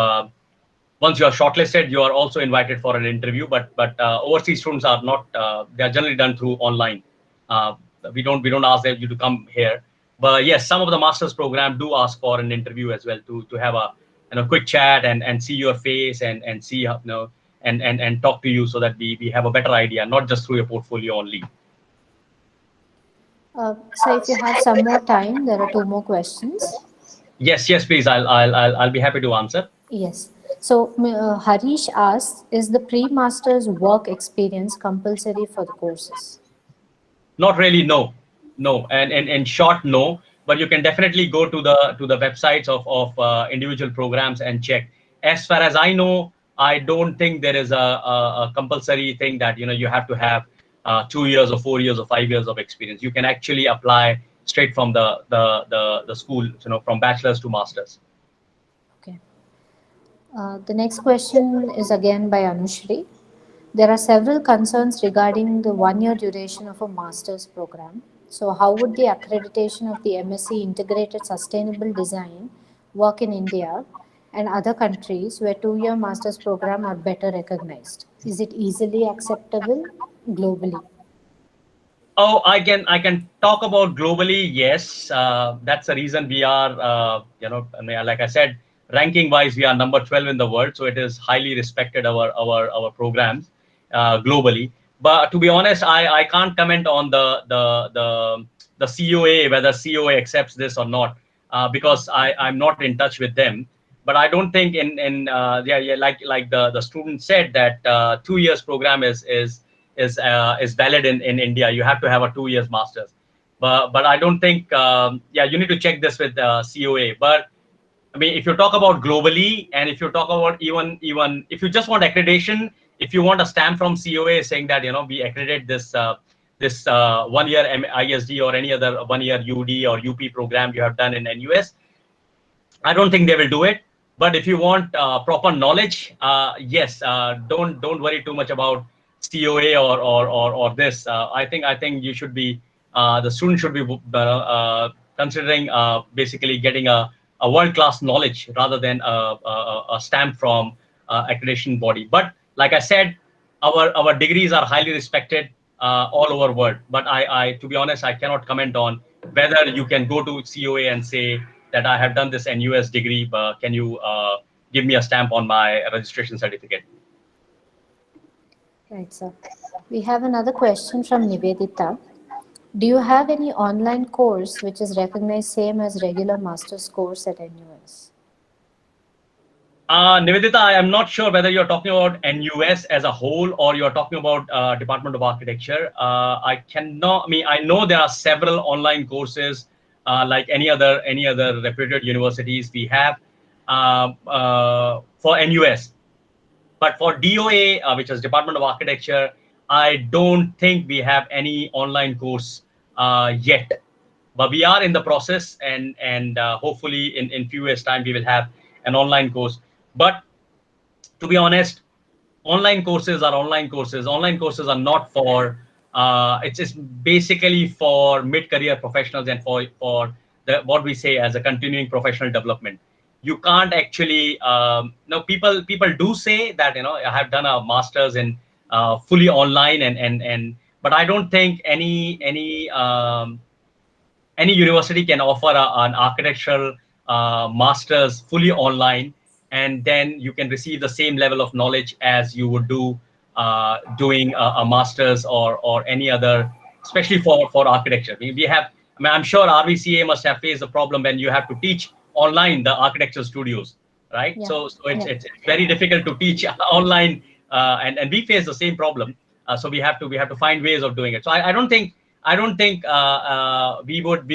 once you are shortlisted, you are also invited for an interview. But overseas students are not. They are generally done through online. Uh, we don't ask them you to come here. But yes, some of the master's program do ask for an interview as well, to have a quick chat and see your face, and see how, and talk to you, so that we have a better idea, not just through your portfolio only. So if you have some more time, there are 2 more questions. Yes, please. I'll be happy to answer. Yes. So Harish asks, is the pre-master's work experience compulsory for the courses? Not really, no. And in short, no. But you can definitely go to the websites of individual programs and check. As far as I know, I don't think there is a compulsory thing that you have to have 2 years or 4 years or 5 years of experience. You can actually apply straight from the school, from bachelor's to master's. Okay. The next question is again by Anushri. There are several concerns regarding the 1-year duration of a master's program. So how would the accreditation of the MSc Integrated Sustainable Design work in India and other countries where 2-year master's program are better recognized? Is it easily acceptable globally? Oh, I can talk about globally. Yes, that's the reason we are, I mean, like I said, ranking wise, we are number 12 in the world. So it is highly respected, our programs globally. But to be honest, I can't comment on the COA, whether COA accepts this or not, because I'm not in touch with them. But I don't think like the student said, that 2 years program is valid in India. You have to have a 2 years master's, but I don't think you need to check this with COA. But I mean, if you talk about globally, and if you talk about even if you just want accreditation, if you want a stamp from COA saying that we accredit this 1 year ISD or any other 1 year UD or UP program you have done in NUS, I don't think they will do it. But if you want proper knowledge, yes, don't worry too much about COA or this. I think you should be the student should be considering basically getting a world-class knowledge rather than a stamp from accreditation body. But like I said, our degrees are highly respected all over world. But I to be honest, I cannot comment on whether you can go to COA and say that I have done this NUS degree, but can you give me a stamp on my registration certificate? Right, sir. We have another question from Nivedita. Do you have any online course which is recognized same as regular master's course at NUS? Nivedita, I am not sure whether you're talking about NUS as a whole or you're talking about Department of Architecture. I cannot. I mean, I know there are several online courses like any other reputed universities we have for NUS, but for DOA, which is Department of Architecture, I don't think we have any online course yet. But we are in the process, and hopefully in few years' time we will have an online course. But to be honest, online courses are online courses. Online courses are not for. It's just basically for mid-career professionals and for the what we say as a continuing professional development. You can't actually. People do say that I have done a master's in fully online and but I don't think any university can offer an architectural master's fully online, and then you can receive the same level of knowledge as you would do doing a master's or any other, especially for architecture. We have, I mean, I'm sure RVCA must have faced a problem when you have to teach online the architecture studios, right? Yeah. So it's very difficult to teach online, and we face the same problem. So we have to find ways of doing it. So I don't think we would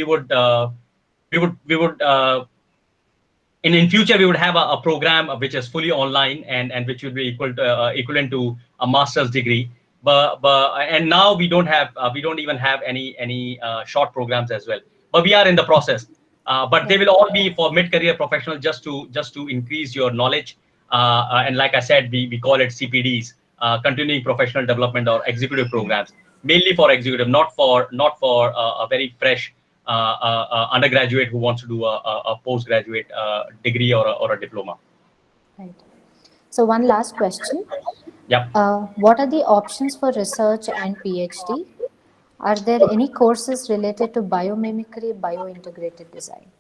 in future we would have a program which is fully online and which would be equivalent to a master's degree. But and now we don't even have any short programs as well. But we are in the process. But they will all be for mid-career professionals just to increase your knowledge. And like I said, we call it CPDs, continuing professional development or executive programs, mainly for executive, not for a very fresh undergraduate who wants to do a postgraduate degree or a diploma. Right. So one last question. Yeah. What are the options for research and PhD? Are there any courses related to biomimicry, biointegrated design?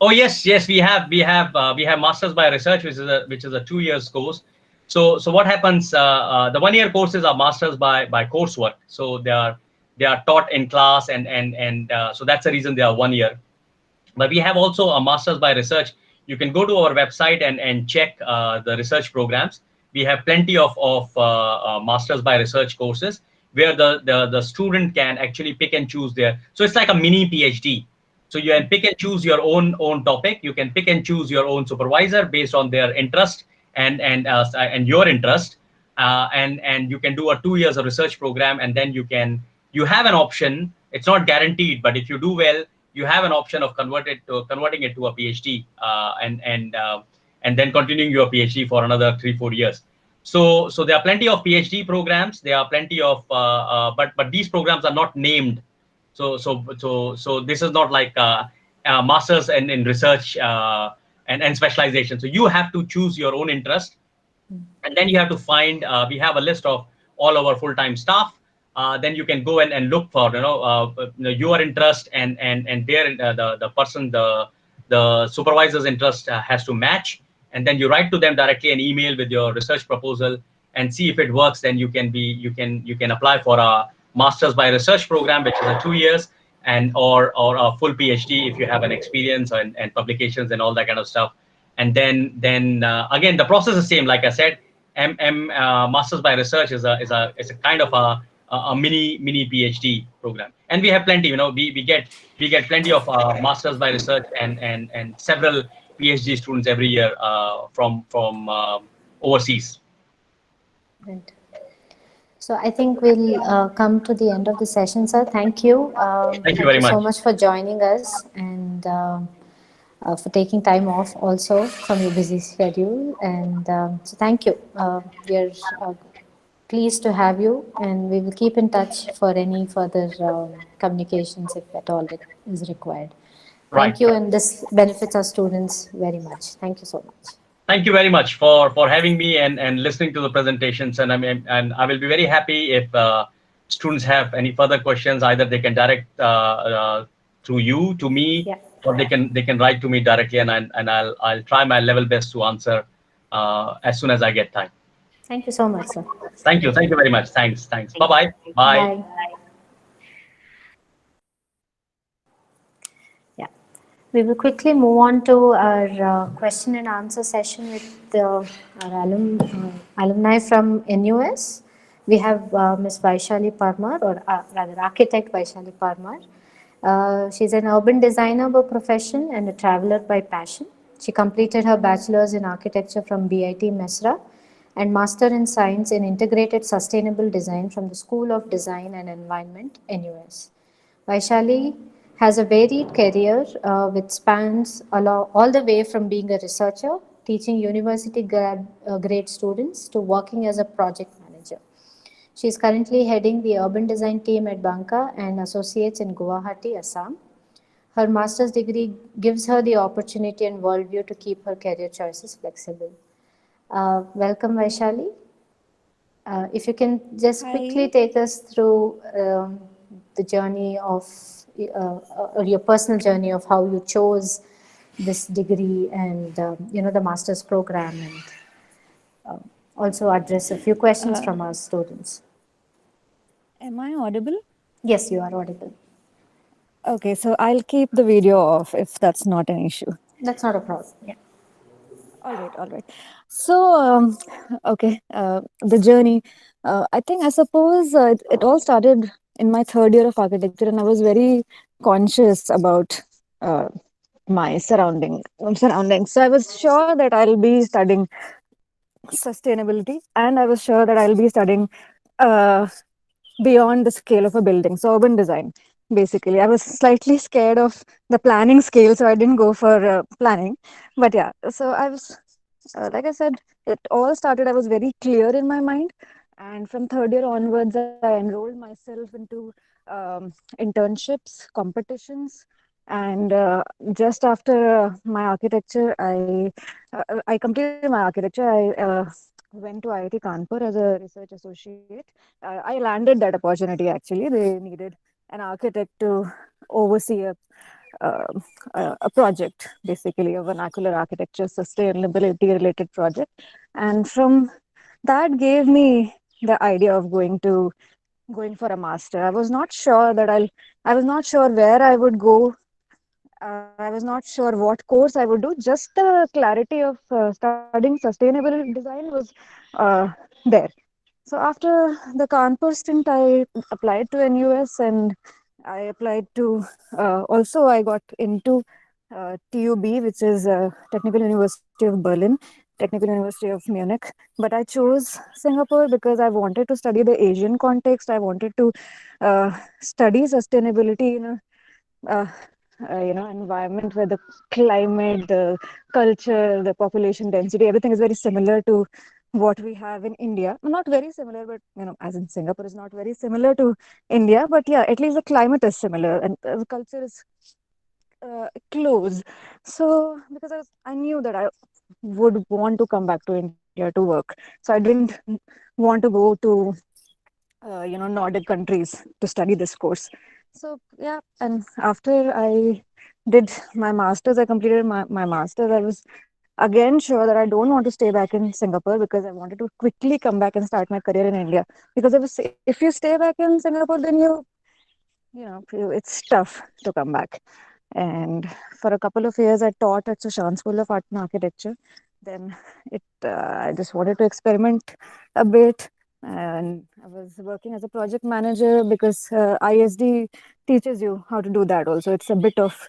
Oh yes, we have Masters by Research, which is a 2 years course. So what happens? The 1 year courses are Masters by coursework. So they are taught in class, and so that's the reason they are 1 year. But we have also a Masters by Research. You can go to our website and check the research programs. We have plenty of Masters by Research courses where the student can actually pick and choose their. So it's like a mini PhD. So you can pick and choose your own topic. You can pick and choose your own supervisor based on their interest and your interest, and you can do a 2 years of research program, and then you have an option. It's not guaranteed, but if you do well, you have an option of converting it to a PhD, and then continuing your PhD for another 3-4 years. So there are plenty of PhD programs. There are plenty of but these programs are not named. So this is not like masters in research and specialization. So you have to choose your own interest, and then you have to find. We have a list of all our full-time staff. Then you can go and look for your interest and their the supervisor's interest has to match, and then you write to them directly an email with your research proposal and see if it works. Then you can apply for a Masters by Research program, which is a 2 years, and or a full PhD if you have an experience and publications and all that kind of stuff. And then again, the process is the same. Like I said, Masters by Research is a kind of a mini PhD program, and we have plenty. We get plenty of Masters by Research and several PhD students every year from overseas. Right. So I think we'll come to the end of the session, sir. Thank you. Thank you very much. So much for joining us and for taking time off also from your busy schedule. And so thank you. We are pleased to have you, and we will keep in touch for any further communications if at all it is required. Right. Thank you, and this benefits our students very much. Thank you so much. Thank you very much for having me and listening to the presentations. And I will be very happy if students have any further questions. Either they can direct through you to me, Yeah. or they can write to me directly, and I'll try my level best to answer as soon as I get time. Thank you so much, sir. Thank you very much. Thanks. Bye-bye. Bye. Bye. We will quickly move on to our question and answer session with our alumni from NUS. We have Ms. Vaishali Parmar, or rather architect Vaishali Parmar. She's an urban designer by profession and a traveler by passion. She completed her bachelor's in architecture from BIT Mesra and master in science in integrated sustainable design from the School of Design and Environment, NUS. Vaishali has a varied career which spans all the way from being a researcher, teaching university grade students, to working as a project manager. She is currently heading the urban design team at Banka and associates in Guwahati, Assam. Her master's degree gives her the opportunity and worldview to keep her career choices flexible. Welcome, Vaishali. If you can just quickly take us through the journey of or your personal journey of how you chose this degree and the master's program, and also address a few questions from our students. Am I audible? Yes, you are audible. Okay, so I'll keep the video off if that's not an issue. That's not a problem. Yeah. All right, all right. So, okay, the journey. I suppose it all started in my third year of architecture, and I was very conscious about uh, my surroundings. So I was sure that I'll be studying sustainability, and I was sure that I'll be studying uh, beyond the scale of a building, so urban design. Basically, I was slightly scared of the planning scale, so I didn't go for planning. But yeah, so I was, like I said, it all started. I was very clear in my mind, and from third year onwards, I enrolled myself into internships, competitions, and just after my architecture, I completed my architecture. I went to IIT Kanpur as a research associate. I landed that opportunity actually. They needed an architect to oversee uh, a project, basically a vernacular architecture sustainability related project. And from that gave me the idea of going for a master. I was not sure where I would go. I was not sure what course I would do. Just the clarity of studying sustainable design was there. So after the Kanpur stint, I applied to NUS, and I applied to also I got into TUB, which is Technical University of Berlin, Technical University of Munich. But I chose Singapore because I wanted to study the Asian context. I wanted to study sustainability in a uh, environment where the climate, the culture, the population density, everything is very similar to what we have in India. Not very similar, but as in Singapore is not very similar to India, but yeah, at least the climate is similar and the culture is close. So because I knew that I would want to come back to India to work, so I didn't want to go to Nordic countries to study this course. So yeah, and after I did my masters, I completed my masters. I was again sure that I don't want to stay back in Singapore because I wanted to quickly come back and start my career in India. Because if you stay back in Singapore, then it's tough to come back. And for a couple of years, I taught at Sushan School of Art and Architecture. Then I just wanted to experiment a bit, and I was working as a project manager because ISD teaches you how to do that. Also, it's a bit of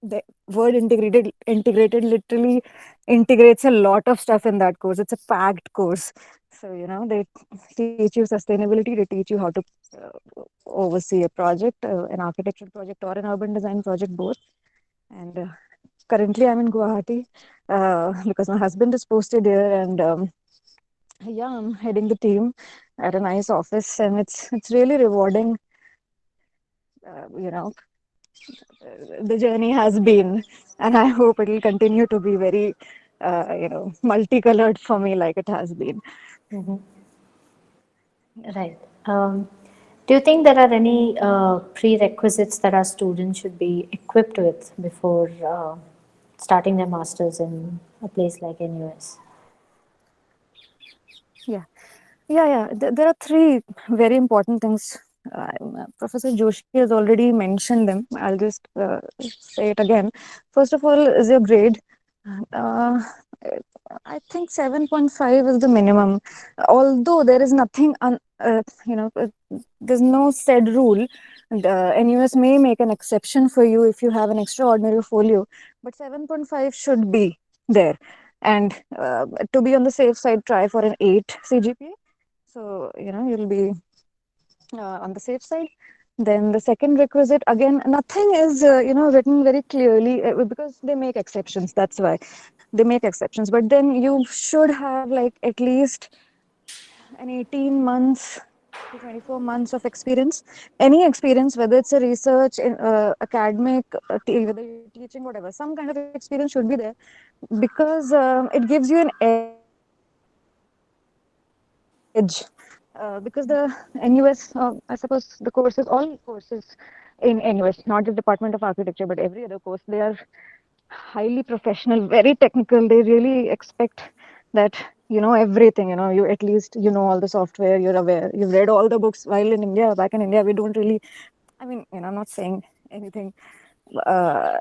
the word integrated literally integrates a lot of stuff in that course. It's a packed course. So they teach you sustainability, they teach you how to oversee a project, an architectural project or an urban design project, both. And currently I'm in Guwahati because my husband is posted here, and yeah, I'm heading the team at a nice office, and it's really rewarding. The journey has been, and I hope it will continue to be very multicolored for me like it has been. Right. Do you think there are any prerequisites that our students should be equipped with before starting their masters in a place like NUS? Yeah. There are three very important things Professor Joshi has already mentioned them. I'll just say it again. First of all, is your grade. Uh, I think 7.5 is the minimum. Although there is nothing, there's no said rule. The NUS may make an exception for you if you have an extraordinary folio, but 7.5 should be there. And to be on the safe side, try for an 8 CGPA. So, you'll be on the safe side. Then the second requisite, again, nothing is written very clearly because they make exceptions. That's why they make exceptions. But then you should have like at least an 18 months to 24 months of experience. Any experience, whether it's a research, in, academic, whether you're teaching, whatever, some kind of experience should be there because it gives you an edge. Because the NUS, I suppose the courses, all courses in NUS, not just Department of Architecture, but every other course, they are highly professional, very technical. They really expect that you know everything. You at least all the software. You're aware. You've read all the books. While in India, back in India, we don't really. I mean, I'm not saying anything uh,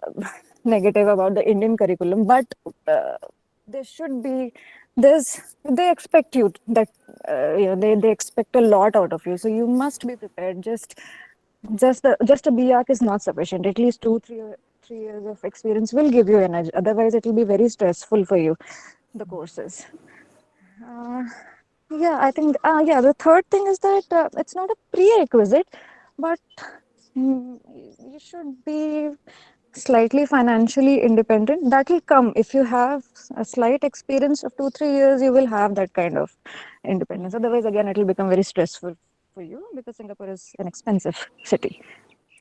negative about the Indian curriculum, but there should be they expect you that they expect a lot out of you, so you must be prepared. Just a B Arc is not sufficient. At least 3 years of experience will give you an edge. Otherwise, it will be very stressful for you. The courses. Uh, yeah, I think. Yeah, the third thing is that it's not a prerequisite, but you should be slightly financially independent. That will come if you have a slight experience of 2-3 years. You will have that kind of independence. Otherwise, again, it will become very stressful for you because Singapore is an expensive city.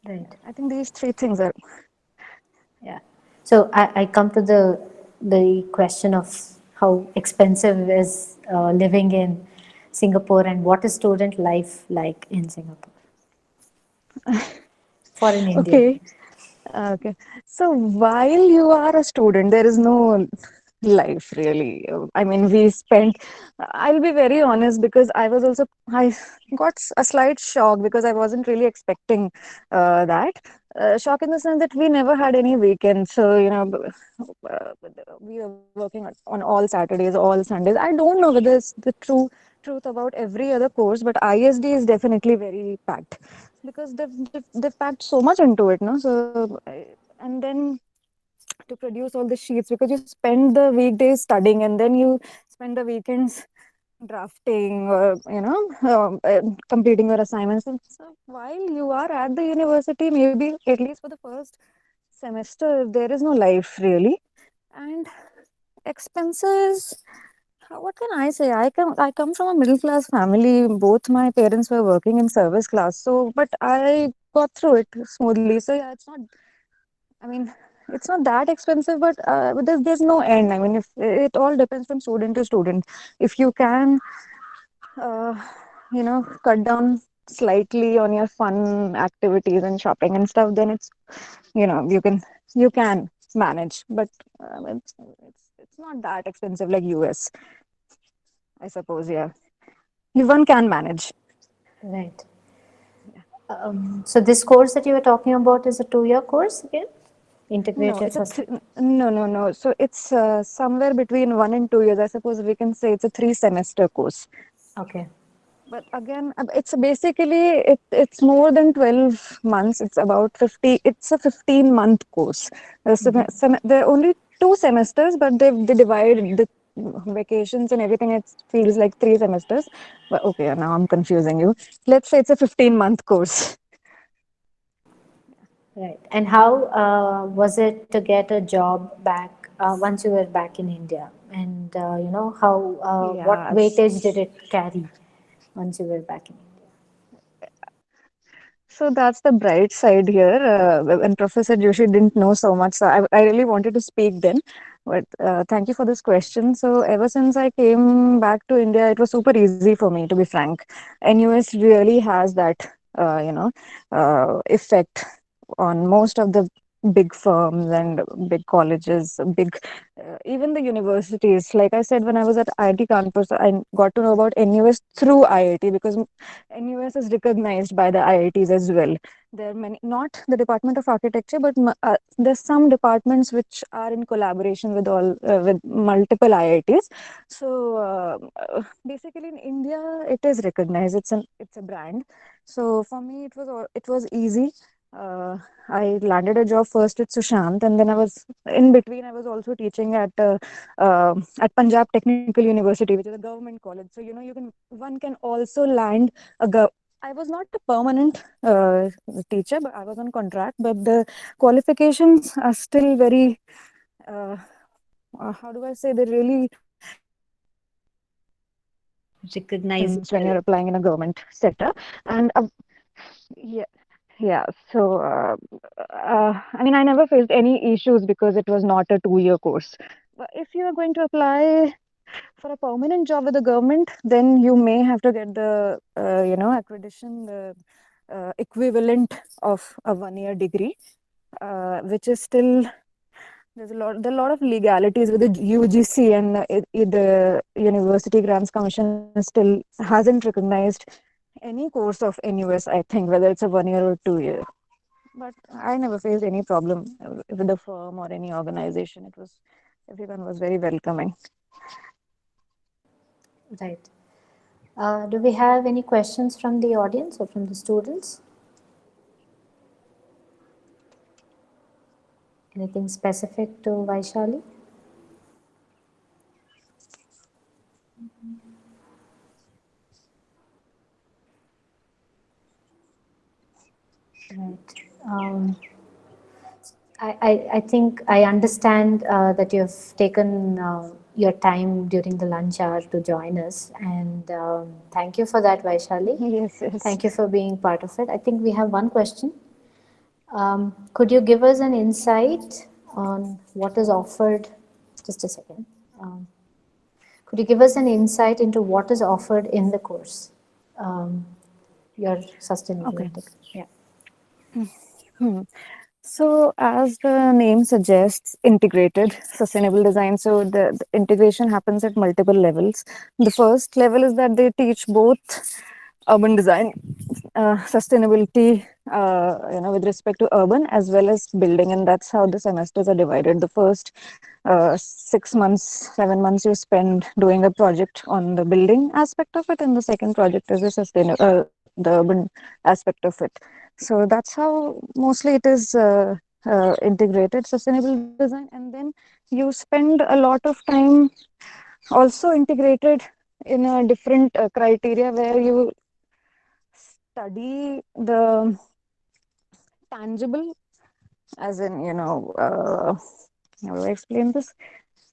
Right. I think these three things are. Yeah. So I come to the question of how expensive is living in Singapore and what is student life like in Singapore for an Indian. Okay. Okay. So while you are a student, there is no life really. I mean, I'll be very honest because I got a slight shock because I wasn't really expecting that. Shock in the sense that we never had any weekends. So, we are working on all Saturdays, all Sundays. I don't know whether it's the truth about every other course, but ISD is definitely very packed because they've packed so much into it, no? So and then to produce all the sheets, because you spend the weekdays studying and then you spend the weekends drafting or completing your assignments. And so while you are at the university, maybe at least for the first semester, there is no life really. And expenses, what can I say? I come from a middle class family. Both my parents were working in service class. So but I got through it smoothly. So yeah, I mean, it's not that expensive, but there's no end. I mean, if it all depends from student to student. If you can, uh, cut down slightly on your fun activities and shopping and stuff, then it's, you can manage. But it's not that expensive like US, I suppose. Yeah, one can manage. Right. So this course that you were talking about is a 2-year course again? No, Integrated it's a first. no. So it's somewhere between 1 and 2 years. I suppose we can say it's a 3 semester course. Okay. But again, it's basically it's more than 12 months. It's about 50. It's a 15-month course. There are only 2 semesters, but they divide the vacations and everything. It feels like 3 semesters. But okay, now I'm confusing you. Let's say it's a 15-month course. Right. And how was it to get a job back once you were back in India? And how what Yes. weightage did it carry once you were back in India? So that's the bright side here. And Professor Joshi didn't know so much, so I really wanted to speak then. But thank you for this question. So ever since I came back to India, it was super easy for me, to be frank. NUS really has that, effect on most of the big firms and big colleges, big even the universities. Like I said, when I was at IIT Kanpur, so I got to know about NUS through IIT because NUS is recognized by the IITs as well. There are many, not the Department of Architecture, but there's some departments which are in collaboration with all with multiple IITs. So basically, in India, it is recognized. It's a brand. So for me, it was easy. I landed a job first with Sushant, and then I was in between. I was also teaching at Punjab Technical University, which is a government college. So one can also land a I was not a permanent teacher, but I was on contract. But the qualifications are still very, how do I say, they're really Recognize it when well. you're applying in a government sector. And yeah, yeah. So, I mean, I never faced any issues because it was not a 2-year course. But if you are going to apply for a permanent job with the government, then you may have to get the, accreditation, the equivalent of a 1-year degree, which is still there are a lot of legalities with the UGC, and the University Grants Commission still hasn't recognized any course of NUS, I think, whether it's a 1-year or 2-year. But I never faced any problem with the firm or any organization. Everyone was very welcoming. Right. Do we have any questions from the audience or from the students? Anything specific to Vaishali? Right. I think I understand that you have taken your time during the lunch hour to join us, and thank you for that, Vaishali. Yes, yes. Thank you for being part of it. I think we have one question. Could you give us an insight on what is offered? Just a second. Could you give us an insight into what is offered in the course? Your Okay. sustainability. Yeah. Hmm. So, as the name suggests, integrated sustainable design. So, the integration happens at multiple levels. The first level is that they teach both urban design, sustainability, with respect to urban as well as building, and that's how the semesters are divided. The first 6 months, 7 months, you spend doing a project on the building aspect of it, and the second project is the urban aspect of it. So that's how mostly it is integrated sustainable design. And then you spend a lot of time also integrated in a different criteria where you study the tangible, as in, how do I explain this?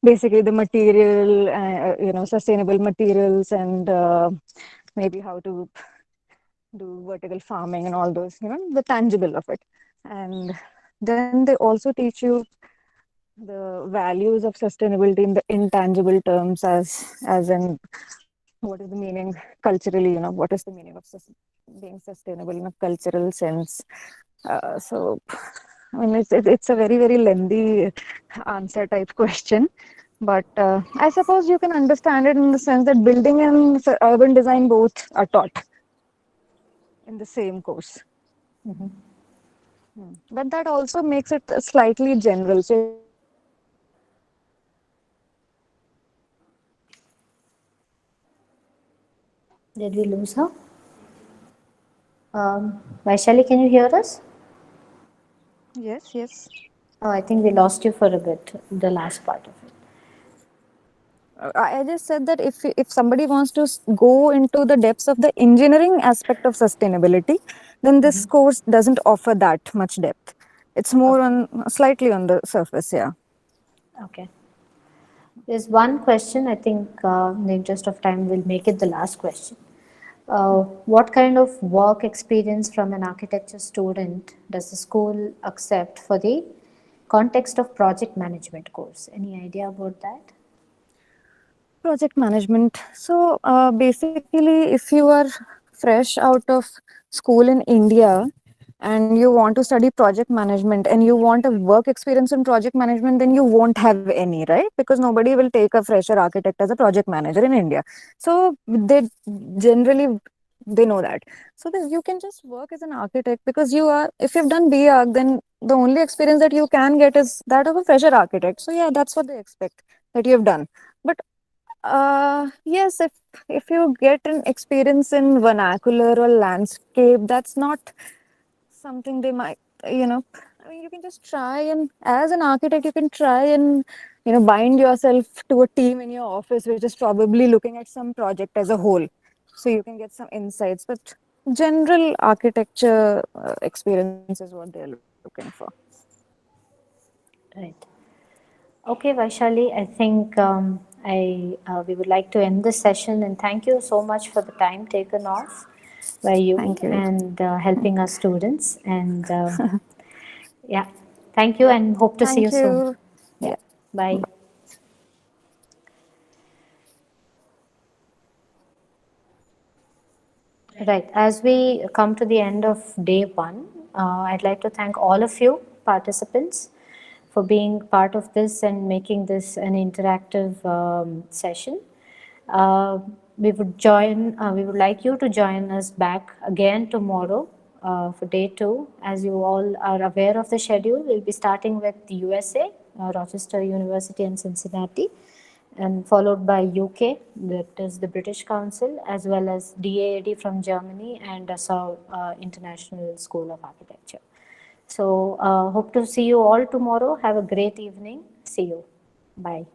Basically, the material, sustainable materials, and maybe how to do vertical farming and all those, the tangible of it. And then they also teach you the values of sustainability in the intangible terms, as in what is the meaning culturally, what is the meaning of being sustainable in a cultural sense. So I mean, it's a very, very lengthy answer type question, but I suppose you can understand it in the sense that building and urban design both are taught in the same course. But that also makes it slightly general. So if you want to study Did we lose her? Vaishali, can you hear us? yes, yes. Oh, I think we lost you for a bit, the last part of it. I just said that if somebody wants to go into the depths of the engineering aspect of sustainability, then this course doesn't offer that much depth. It's more on slightly on the surface, yeah. Okay. There's one question, I think in the interest of time, we'll make it the last question. What kind of work experience from an architecture student does the school accept for the context of project management course? Any idea about that? Project management. So basically, if you are fresh out of school in India, and you want to study project management and you want a work experience in project management, then you won't have any, right? Because nobody will take a fresher architect as a project manager in India. So they generally, they know that. So that you can just work as an architect, because you are, if you've done BArch, then the only experience that you can get is that of a fresher architect. So yeah, that's what they expect, that you have done. But yes, if you get an experience in vernacular or landscape, that's not something they might, I mean, you can just try, and as an architect, you can try and, bind yourself to a team in your office, which is probably looking at some project as a whole. So you can get some insights, but general architecture experience is what they're looking for. Right. Okay, Vaishali, I think we would like to end this session, and thank you so much for the time taken off by you Thank you. and helping our students. And yeah, thank you, and hope to see you Thank soon. you. Yeah, Yeah. bye. Right, as we come to the end of day one, I'd like to thank all of you participants for being part of this and making this an interactive session. Uh, we would like you to join us back again tomorrow for day two. As you all are aware of the schedule, we'll be starting with the USA, Rochester University and Cincinnati, and followed by UK, that is the British Council, as well as DAAD from Germany and Dessau International School of Architecture. So hope to see you all tomorrow. Have a great evening. See you. Bye.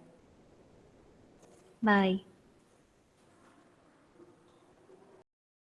Bye.